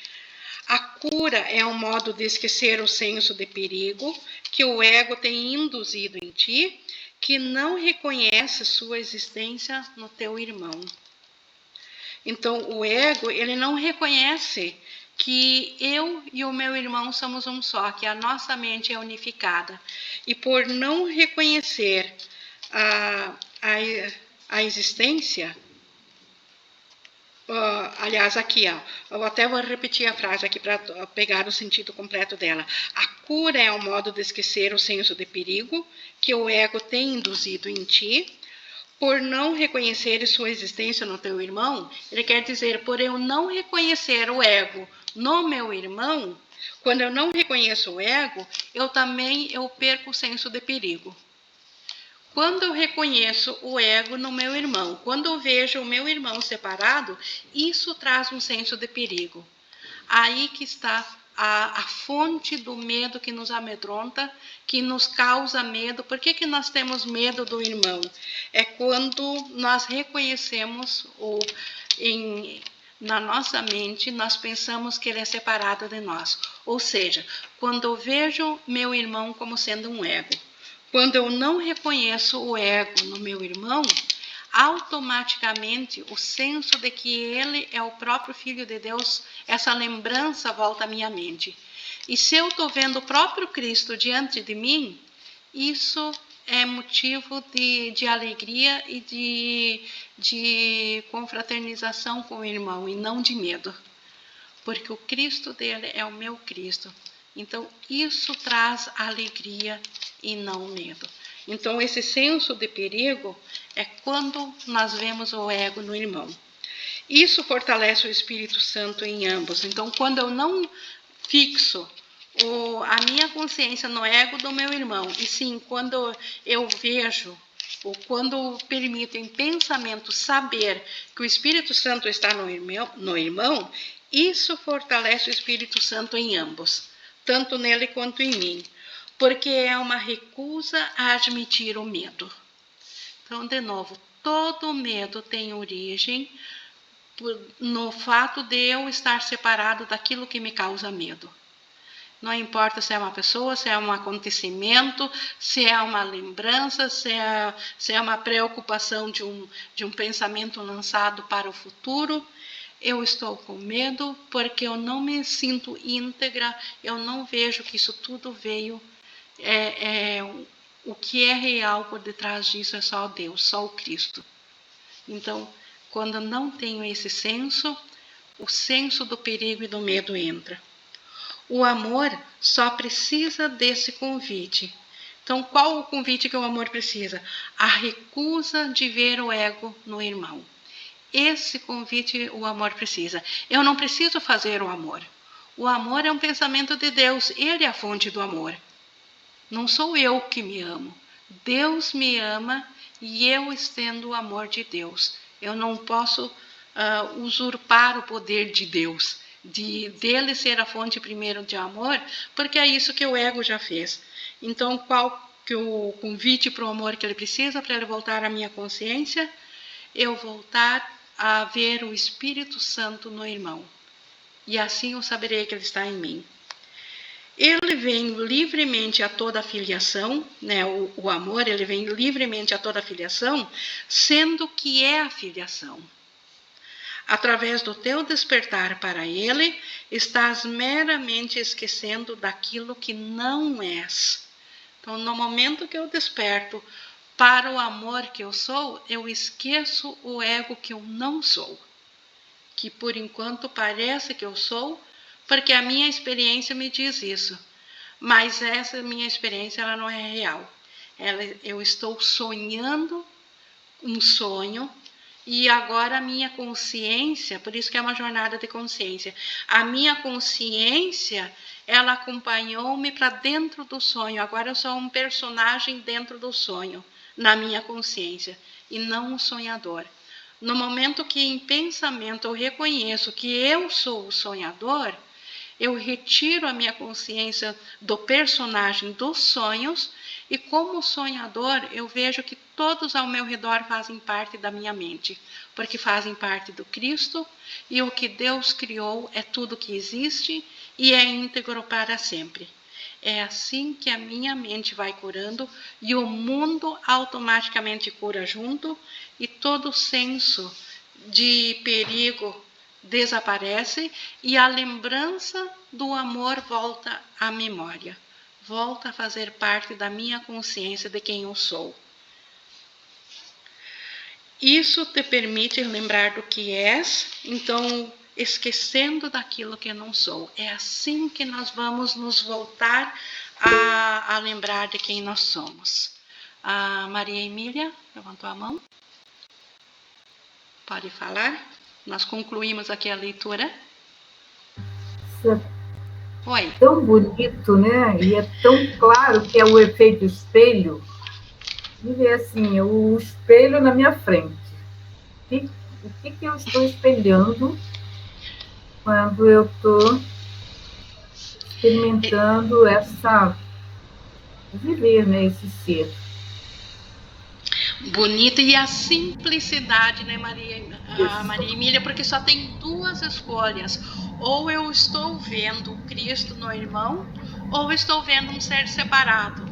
A cura é um modo de esquecer o senso de perigo que o ego tem induzido em ti, que não reconhece sua existência no teu irmão. Então, o ego, ele não reconhece que eu e o meu irmão somos um só, que a nossa mente é unificada. E por não reconhecer a existência, aliás, aqui, eu até vou repetir a frase aqui para pegar o sentido completo dela. A cura é um modo de esquecer o senso de perigo que o ego tem induzido em ti, por não reconhecer sua existência no teu irmão. Ele quer dizer, por eu não reconhecer o ego no meu irmão, quando eu não reconheço o ego, eu perco o senso de perigo. Quando eu reconheço o ego no meu irmão, quando eu vejo o meu irmão separado, isso traz um senso de perigo. Aí que está a fonte do medo que nos amedronta, que nos causa medo. Por que nós temos medo do irmão? É quando nós reconhecemos, na nossa mente, nós pensamos que ele é separado de nós. Ou seja, quando eu vejo meu irmão como sendo um ego. Quando eu não reconheço o ego no meu irmão, automaticamente o senso de que ele é o próprio Filho de Deus, essa lembrança volta à minha mente. E se eu estou vendo o próprio Cristo diante de mim, isso é motivo de alegria e de confraternização com o irmão, e não de medo. Porque o Cristo dele é o meu Cristo. Então, isso traz alegria e não medo. Então, esse senso de perigo é quando nós vemos o ego no irmão. Isso fortalece o Espírito Santo em ambos. Então, quando eu não fixo a minha consciência no ego do meu irmão, e sim, quando eu vejo, ou quando permito em pensamento saber que o Espírito Santo está no irmão, isso fortalece o Espírito Santo em ambos, tanto nele quanto em mim, porque é uma recusa a admitir o medo. Então, de novo, todo medo tem origem no fato de eu estar separado daquilo que me causa medo. Não importa se é uma pessoa, se é um acontecimento, se é uma lembrança, se é uma preocupação de um pensamento lançado para o futuro. Eu estou com medo porque eu não me sinto íntegra, eu não vejo que isso tudo veio. O que é real por detrás disso é só Deus, só o Cristo. Então, quando eu não tenho esse senso, o senso do perigo e do medo entra. O amor só precisa desse convite. Então, qual o convite que o amor precisa? A recusa de ver o ego no irmão. Esse convite o amor precisa. Eu não preciso fazer o amor. O amor é um pensamento de Deus. Ele é a fonte do amor. Não sou eu que me amo. Deus me ama e eu estendo o amor de Deus. Eu não posso usurpar o poder de Deus, dele ser a fonte primeiro de amor, porque é isso que o ego já fez. Então, qual que o convite para o amor que ele precisa para ele voltar à minha consciência? Eu voltar a ver o Espírito Santo no irmão. E assim eu saberei que ele está em mim. Ele vem livremente a toda a filiação, né? O amor, ele vem livremente a toda a filiação, sendo que é a filiação. Através do teu despertar para ele, estás meramente esquecendo daquilo que não és. Então, no momento que eu desperto para o amor que eu sou, eu esqueço o ego que eu não sou. Que por enquanto parece que eu sou, porque a minha experiência me diz isso. Mas essa minha experiência ela não é real. Eu estou sonhando um sonho, e agora a minha consciência, por isso que é uma jornada de consciência, a minha consciência, ela acompanhou-me para dentro do sonho. Agora eu sou um personagem dentro do sonho, na minha consciência, e não um sonhador. No momento que em pensamento eu reconheço que eu sou o sonhador, eu retiro a minha consciência do personagem dos sonhos, e como sonhador eu vejo que todos ao meu redor fazem parte da minha mente, porque fazem parte do Cristo, e o que Deus criou é tudo que existe e é íntegro para sempre. É assim que a minha mente vai curando, e o mundo automaticamente cura junto, e todo senso de perigo desaparece, e a lembrança do amor volta à memória, volta a fazer parte da minha consciência de quem eu sou. Isso te permite lembrar do que és, então esquecendo daquilo que não sou. É assim que nós vamos nos voltar a lembrar de quem nós somos. A Maria Emília levantou a mão. Pode falar? Nós concluímos aqui a leitura. Oi. Tão bonito, né? E é tão claro que é o efeito espelho. E ver assim, o espelho na minha frente. O que eu estou espelhando quando eu estou experimentando viver, né, esse ser. Bonito, e a simplicidade, né, Maria Emília, porque só tem duas escolhas. Ou eu estou vendo Cristo no irmão, ou estou vendo um ser separado.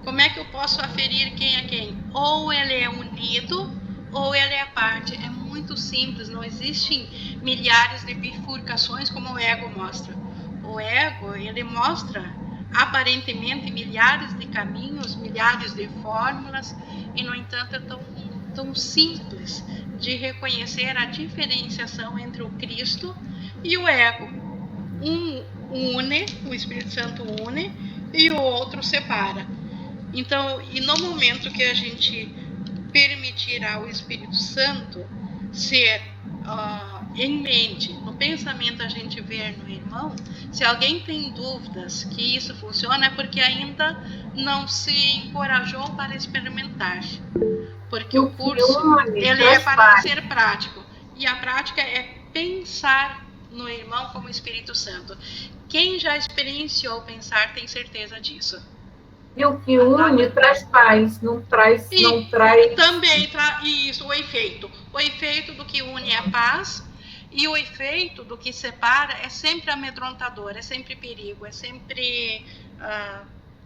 Como é que eu posso aferir quem é quem? Ou ele é unido, ou ele é parte. É muito simples, não existem milhares de bifurcações como o ego mostra. O ego, ele mostra aparentemente milhares de caminhos, milhares de fórmulas, e no entanto é tão simples de reconhecer a diferenciação entre o Cristo e o ego. Um une, o Espírito Santo une, e o outro separa. Então, e no momento que a gente permitir ao Espírito Santo ser em mente, no pensamento a gente ver no irmão, se alguém tem dúvidas que isso funciona, é porque ainda não se encorajou para experimentar. Porque o curso, ele é para ser prático. E a prática é pensar no irmão como Espírito Santo. Quem já experienciou pensar tem certeza disso. E o que une traz paz, não traz. Também isso, o efeito. O efeito do que une é a paz, e o efeito do que separa é sempre amedrontador, é sempre perigo, é sempre.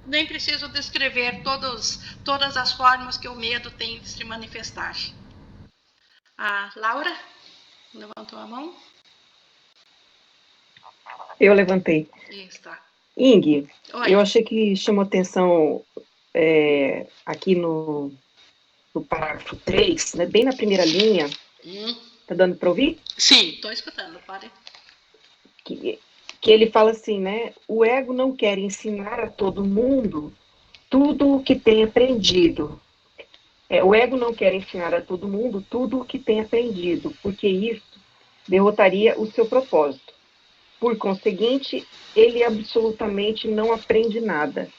Nem preciso descrever todas as formas que o medo tem de se manifestar. Laura, levantou a mão? Eu levantei. Está. Ing, eu achei que chamou atenção aqui no parágrafo 3, né, bem na primeira linha. Tá dando para ouvir? Sim, estou escutando, pode. Que ele fala assim, né? O ego não quer ensinar a todo mundo tudo o que tem aprendido. O ego não quer ensinar a todo mundo tudo o que tem aprendido, porque isso derrotaria o seu propósito. Por conseguinte, ele absolutamente não aprende nada.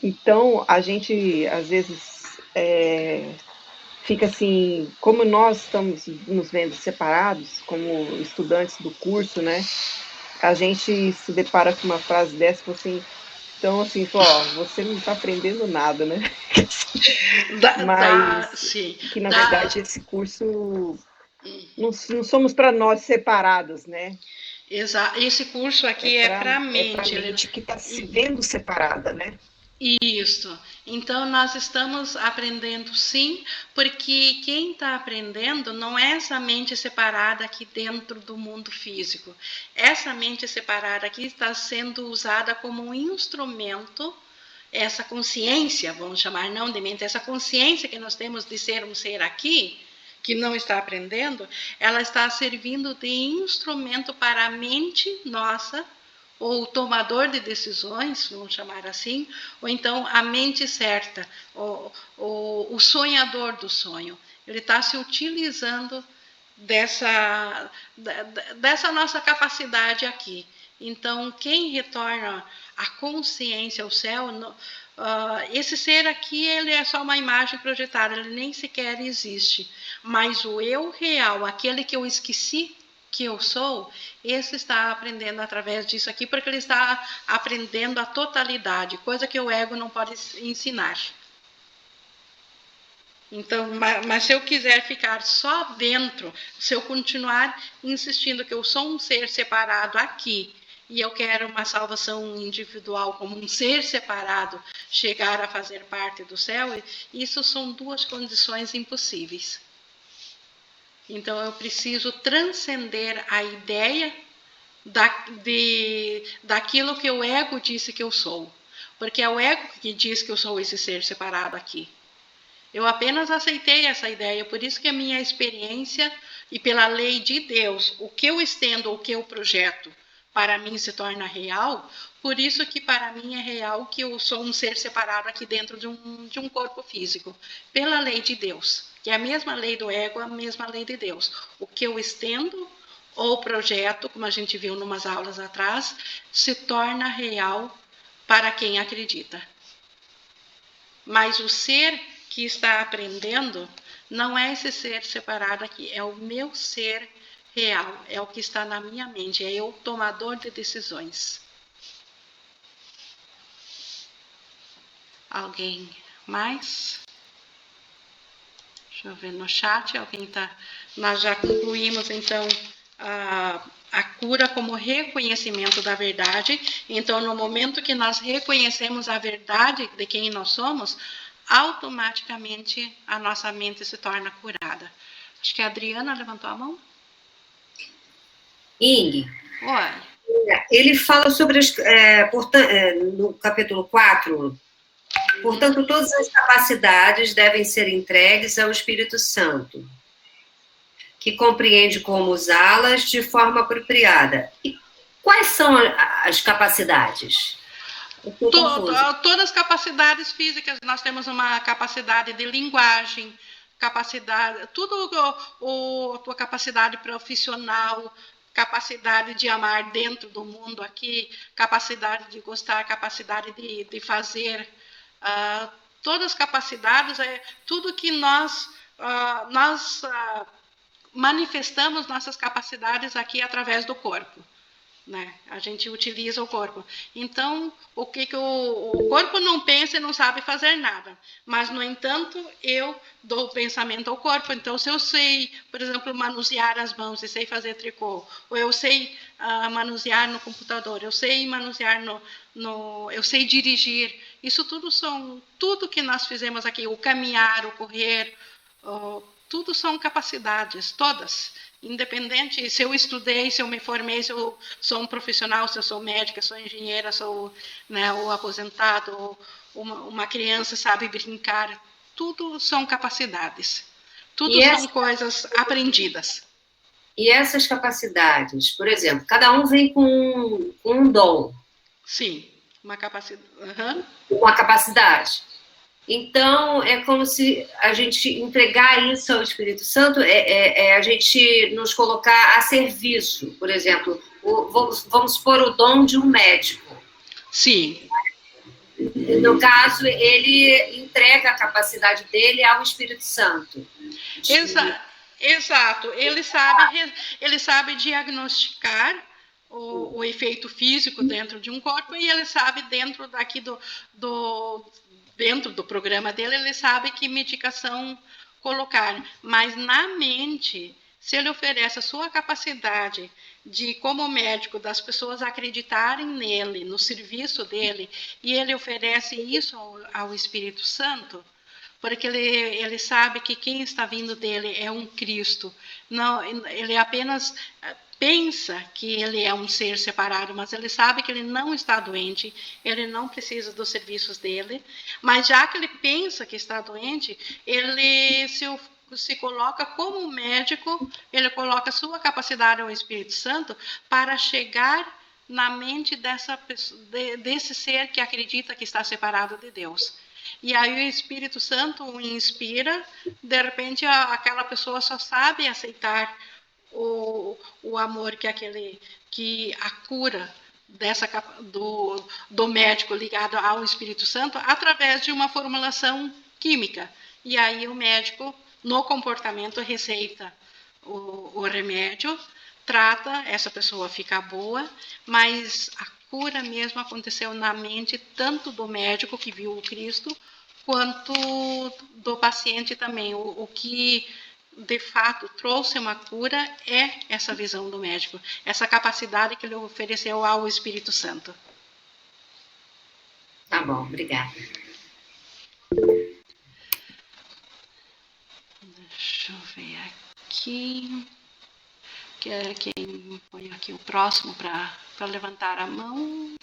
Então, a gente, às vezes, fica assim, como nós estamos nos vendo separados, como estudantes do curso, né? A gente se depara com uma frase dessa, assim, então, assim, você não está aprendendo nada, né? Mas que, na verdade, esse curso, não somos para nós separados, né? Exato. Esse curso aqui é para a mente. É para a mente que está se vendo separada, né? Isso. Então, nós estamos aprendendo sim, porque quem está aprendendo não é essa mente separada aqui dentro do mundo físico. Essa mente separada aqui está sendo usada como um instrumento, essa consciência, vamos chamar não de mente, essa consciência que nós temos de ser um ser aqui, que não está aprendendo, ela está servindo de instrumento para a mente nossa, ou o tomador de decisões, vamos chamar assim, ou então a mente certa, o sonhador do sonho. Ele está se utilizando dessa nossa capacidade aqui. Então, quem retorna a consciência ao céu, esse ser aqui, ele é só uma imagem projetada, ele nem sequer existe. Mas o eu real, aquele que eu esqueci que eu sou, esse está aprendendo através disso aqui, porque ele está aprendendo a totalidade, coisa que o ego não pode ensinar. Então, mas se eu quiser ficar só dentro, se eu continuar insistindo que eu sou um ser separado aqui, e eu quero uma salvação individual como um ser separado, chegar a fazer parte do céu, isso são duas condições impossíveis. Então, eu preciso transcender a ideia daquilo que o ego disse que eu sou. Porque é o ego que diz que eu sou esse ser separado aqui. Eu apenas aceitei essa ideia, por isso que a minha experiência, e pela lei de Deus, o que eu estendo, o que eu projeto, para mim se torna real, por isso que para mim é real que eu sou um ser separado aqui dentro de um corpo físico, pela lei de Deus, que é a mesma lei do ego, a mesma lei de Deus. O que eu estendo ou projeto, como a gente viu em umas aulas atrás, se torna real para quem acredita. Mas o ser que está aprendendo não é esse ser separado aqui, é o meu ser real, é o que está na minha mente, é eu tomador de decisões. Alguém mais? Deixa eu ver no chat, alguém está... Nós já concluímos, então, a cura como reconhecimento da verdade. Então, no momento que nós reconhecemos a verdade de quem nós somos, automaticamente a nossa mente se torna curada. Acho que a Adriana levantou a mão. Ing, Oi. ele fala sobre, no capítulo 4, portanto, todas as capacidades devem ser entregues ao Espírito Santo, que compreende como usá-las de forma apropriada. E quais são as capacidades? Todas as capacidades físicas. Nós temos uma capacidade de linguagem, capacidade, tudo, a tua capacidade profissional, capacidade de amar dentro do mundo aqui, capacidade de gostar, capacidade de fazer, todas as capacidades, tudo que nós manifestamos nossas capacidades aqui através do corpo. Né? A gente utiliza o corpo. Então, o corpo não pensa e não sabe fazer nada. Mas, no entanto, eu dou o pensamento ao corpo. Então, se eu sei, por exemplo, manusear as mãos e sei fazer tricô, ou eu sei manusear no computador, eu sei manusear eu sei dirigir. Isso tudo que nós fizemos aqui, o caminhar, o correr, tudo são capacidades, todas. Independente se eu estudei, se eu me formei, se eu sou um profissional, se eu sou médica, sou engenheira, sou, né, ou aposentado, ou uma criança sabe brincar, tudo são capacidades. Tudo são coisas aprendidas. E essas capacidades, por exemplo, cada um vem com um dom. Sim, uma capacidade. Uma capacidade. Então, é como se a gente entregar isso ao Espírito Santo, a gente nos colocar a serviço. Por exemplo, vamos supor o dom de um médico. Sim. No caso, ele entrega a capacidade dele ao Espírito Santo. Exato. Ele sabe diagnosticar o efeito físico dentro de um corpo, e ele sabe dentro do programa dele, ele sabe que medicação colocar. Mas na mente, se ele oferece a sua capacidade de, como médico, das pessoas acreditarem nele, no serviço dele, e ele oferece isso ao Espírito Santo, porque ele sabe que quem está vindo dele é um Cristo. Não, ele apenas pensa que ele é um ser separado, mas ele sabe que ele não está doente, ele não precisa dos serviços dele, mas já que ele pensa que está doente, ele se coloca como médico, ele coloca sua capacidade ao Espírito Santo para chegar na mente desse ser que acredita que está separado de Deus. E aí o Espírito Santo o inspira, de repente aquela pessoa só sabe aceitar o amor que a cura do médico ligado ao Espírito Santo através de uma formulação química. E aí o médico, no comportamento, receita o remédio, trata, essa pessoa fica boa, mas a cura mesmo aconteceu na mente tanto do médico que viu o Cristo, quanto do paciente também. O que de fato trouxe uma cura é essa visão do médico, essa capacidade que ele ofereceu ao Espírito Santo. Tá bom, obrigada. Deixa eu ver aqui. Quem põe aqui o próximo para levantar a mão?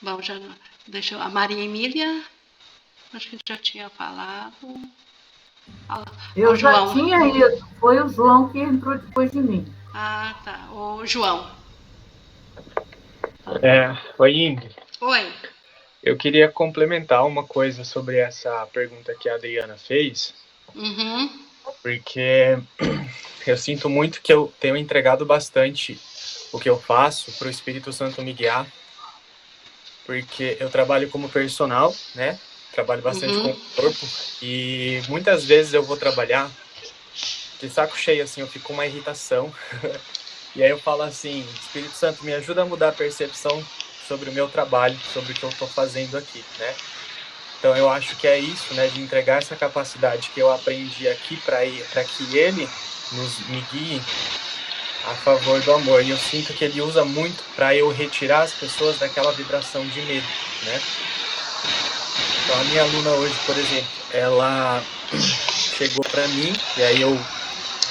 Bom, a Maria Emília. Acho que já tinha falado. Eu já tinha ido. Foi o João que entrou depois de mim. Ah, tá. O João. Oi, Ingrid. Oi. Eu queria complementar uma coisa sobre essa pergunta que a Adriana fez. Uhum. Porque eu sinto muito que eu tenho entregado bastante o que eu faço para o Espírito Santo me guiar. Porque eu trabalho como personal, né? Trabalho bastante com o corpo, e muitas vezes eu vou trabalhar de saco cheio, assim, eu fico com uma irritação, e aí eu falo assim: Espírito Santo, me ajuda a mudar a percepção sobre o meu trabalho, sobre o que eu estou fazendo aqui, né? Então eu acho que é isso, né, de entregar essa capacidade que eu aprendi aqui para que ele me guie a favor do amor, e eu sinto que ele usa muito para eu retirar as pessoas daquela vibração de medo, né? Então, a minha aluna hoje, por exemplo, ela chegou para mim, e aí eu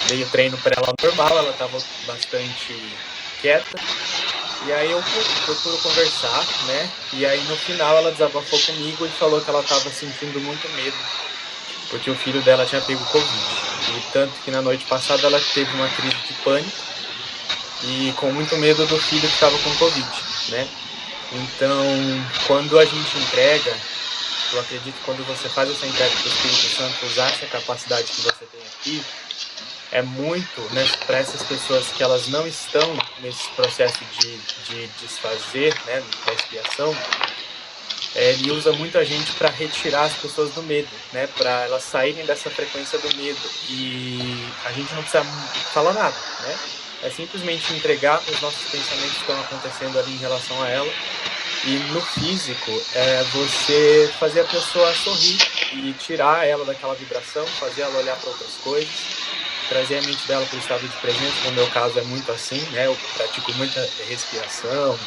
dei o treino para ela normal, ela estava bastante quieta, e aí eu procuro conversar, né? E aí no final ela desabafou comigo e falou que ela estava sentindo muito medo, porque o filho dela tinha pego Covid. E tanto que na noite passada ela teve uma crise de pânico e com muito medo do filho que estava com Covid, né? Então, quando a gente entrega, eu acredito que quando você faz essa entrega para o Espírito Santo, usar essa capacidade que você tem aqui, é muito, né, para essas pessoas que elas não estão nesse processo de desfazer, né, da expiação, ele usa muito a gente para retirar as pessoas do medo, né, para elas saírem dessa frequência do medo. E a gente não precisa falar nada, né? É simplesmente entregar os nossos pensamentos que estão acontecendo ali em relação a ela. E no físico, é você fazer a pessoa sorrir e tirar ela daquela vibração, fazer ela olhar para outras coisas, trazer a mente dela para o estado de presença. No meu caso é muito assim, né? Eu pratico muita respiração,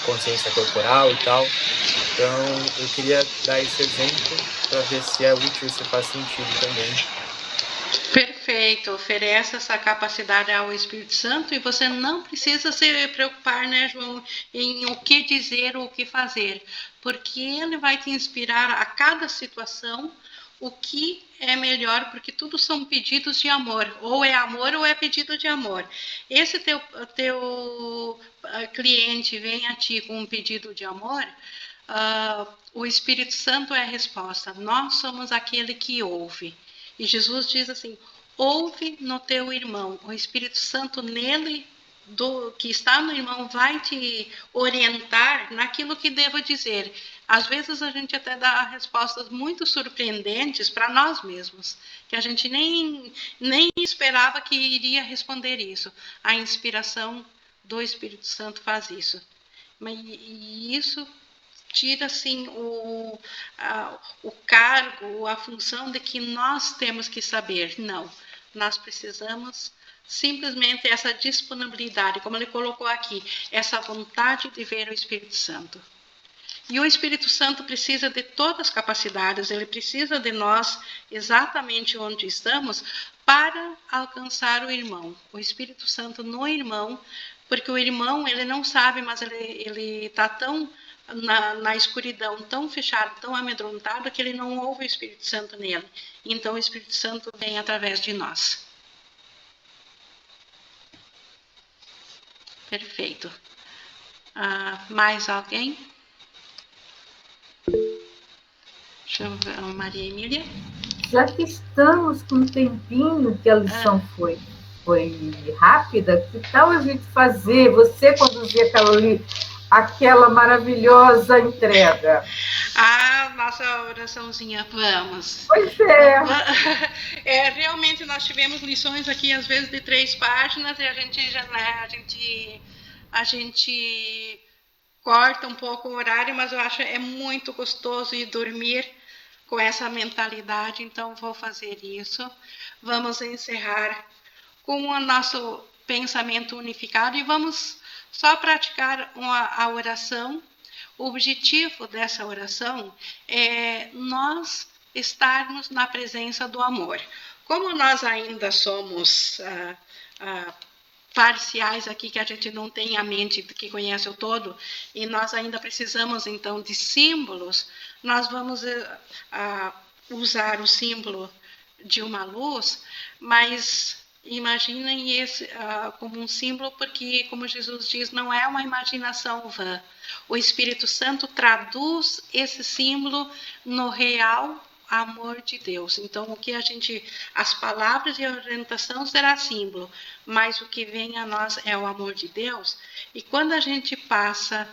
consciência corporal e tal. Então, eu queria dar esse exemplo para ver se é útil e se faz sentido também. Perfeito, oferece essa capacidade ao Espírito Santo e você não precisa se preocupar, né, João, em o que dizer ou o que fazer, porque ele vai te inspirar a cada situação o que é melhor, porque tudo são pedidos de amor, ou é pedido de amor. Esse teu cliente vem a ti com um pedido de amor, o Espírito Santo é a resposta, nós somos aquele que ouve. E Jesus diz assim, ouve no teu irmão, o Espírito Santo nele, que está no irmão, vai te orientar naquilo que deva dizer. Às vezes a gente até dá respostas muito surpreendentes para nós mesmos, que a gente nem esperava que iria responder isso. A inspiração do Espírito Santo faz isso. E isso tira assim o cargo, a função de que nós temos que saber. Não, nós precisamos simplesmente essa disponibilidade, como ele colocou aqui, essa vontade de ver o Espírito Santo. E o Espírito Santo precisa de todas as capacidades, ele precisa de nós exatamente onde estamos para alcançar o irmão. O Espírito Santo no irmão, porque o irmão, ele não sabe, mas ele está tão na escuridão, tão fechado, tão amedrontado, que ele não ouve o Espírito Santo nele. Então o Espírito Santo vem através de nós. Perfeito. Mais alguém? Deixa eu ver, Maria Emília. Já que estamos com um tempinho que a lição foi rápida, que tal a gente fazer, você conduzir aquela maravilhosa entrega? Nossa oraçãozinha, vamos. Pois é. Realmente nós tivemos lições aqui, às vezes, de 3 páginas, e a gente corta um pouco o horário, mas eu acho muito gostoso ir dormir com essa mentalidade, então vou fazer isso. Vamos encerrar com o nosso pensamento unificado e vamos só praticar a oração. O objetivo dessa oração é nós estarmos na presença do amor. Como nós ainda somos parciais aqui, que a gente não tem a mente que conhece o todo, e nós ainda precisamos, então, de símbolos, nós vamos usar o símbolo de uma luz, mas imaginem esse como um símbolo, porque, como Jesus diz, não é uma imaginação vã. O Espírito Santo traduz esse símbolo no real amor de Deus. Então, as palavras de orientação será símbolo, mas o que vem a nós é o amor de Deus. E quando a gente passa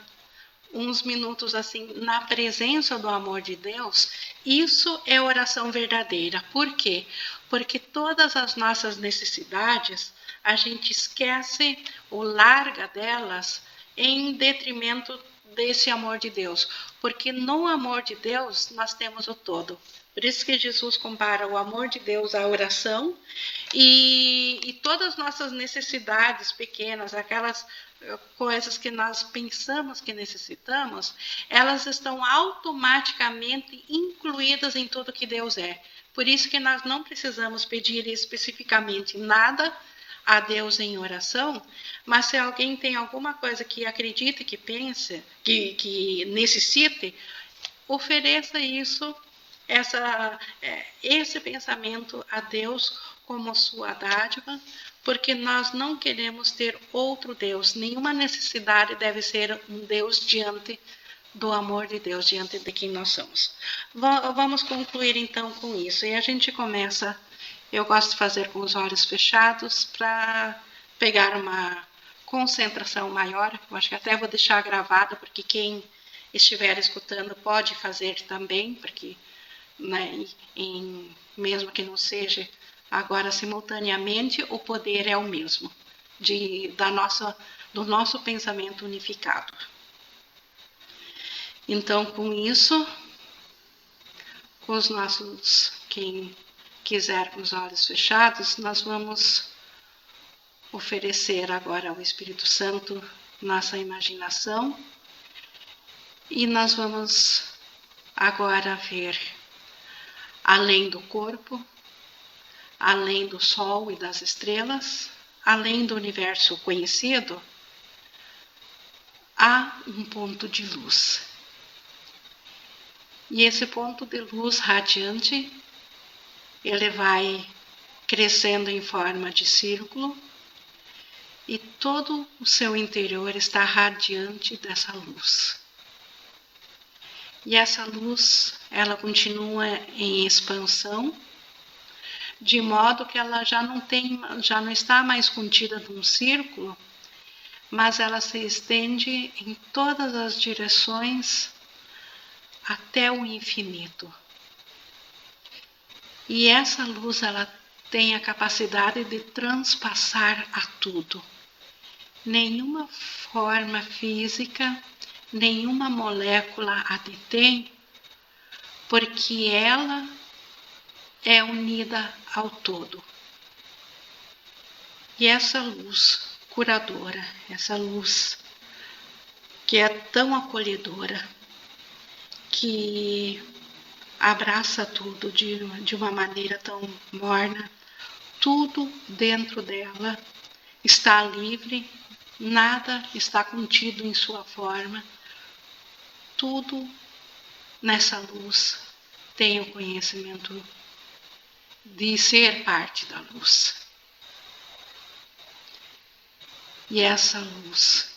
uns minutos assim na presença do amor de Deus, isso é oração verdadeira. Por quê? Porque todas as nossas necessidades a gente esquece ou larga delas em detrimento desse amor de Deus, porque no amor de Deus nós temos o todo. Por isso que Jesus compara o amor de Deus à oração e todas as nossas necessidades pequenas, aquelas coisas que nós pensamos que necessitamos, elas estão automaticamente incluídas em tudo que Deus é. Por isso que nós não precisamos pedir especificamente nada a Deus em oração, mas se alguém tem alguma coisa que acredita, que pense, que necessite, ofereça isso, esse pensamento a Deus como sua dádiva, porque nós não queremos ter outro Deus. Nenhuma necessidade deve ser um Deus diante do amor de Deus, diante de quem nós somos. Vamos concluir então com isso. E a gente começa, eu gosto de fazer com os olhos fechados para pegar uma concentração maior. Eu acho que até vou deixar gravado, porque quem estiver escutando pode fazer também, porque né, mesmo que não seja agora simultaneamente, o poder é o mesmo, do nosso pensamento unificado. Então, com isso, com os nossos, quem quiser com os olhos fechados, nós vamos oferecer agora ao Espírito Santo nossa imaginação e nós vamos agora ver além do corpo, além do sol e das estrelas, além do universo conhecido, há um ponto de luz. E esse ponto de luz radiante, ele vai crescendo em forma de círculo e todo o seu interior está radiante dessa luz. E essa luz, ela continua em expansão, de modo que ela já não está mais contida num círculo, mas ela se estende em todas as direções até o infinito. E essa luz, ela tem a capacidade de transpassar a tudo. Nenhuma forma física, nenhuma molécula a detém, porque ela é unida ao todo. E essa luz curadora, essa luz que é tão acolhedora, que abraça tudo de uma maneira tão morna, tudo dentro dela está livre, nada está contido em sua forma, tudo nessa luz tem o conhecimento de ser parte da luz. E essa luz,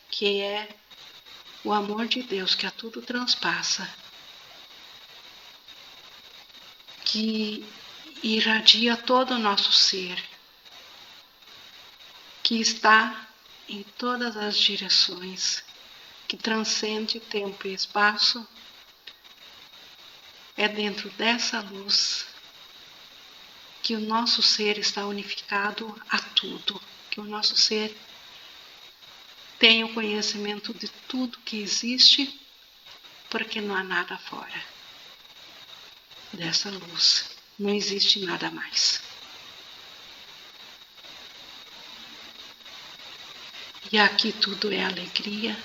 que é o amor de Deus, que a tudo transpassa, que irradia todo o nosso ser, que está em todas as direções, que transcende tempo e espaço, é dentro dessa luz que o nosso ser está unificado a tudo, que o nosso ser tem o conhecimento de tudo que existe, porque não há nada fora dessa luz, não existe nada mais. E aqui tudo é alegria,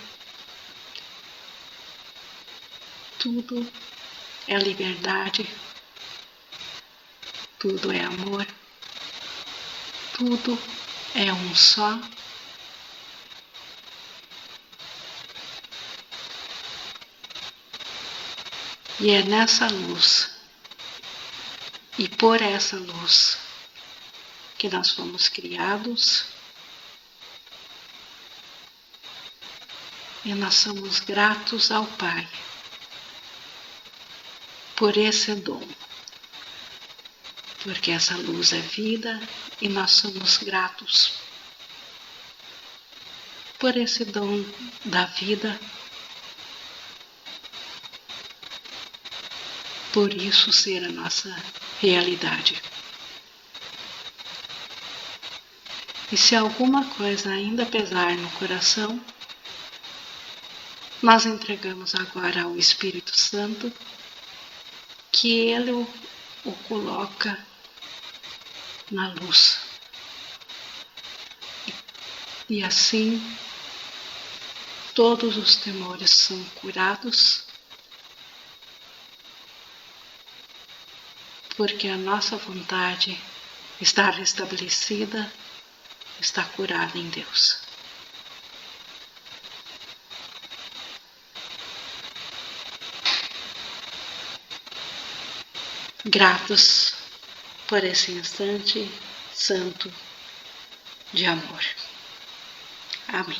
tudo é liberdade, tudo é amor, tudo é um só. E é nessa luz, e por essa luz, que nós fomos criados, e nós somos gratos ao Pai por esse dom, porque essa luz é vida e nós somos gratos por esse dom da vida, por isso ser a nossa realidade. E se alguma coisa ainda pesar no coração, nós entregamos agora ao Espírito Santo, que Ele o coloca na luz. E assim, todos os temores são curados, porque a nossa vontade está restabelecida, está curada em Deus. Gratos por esse instante santo de amor. Amém.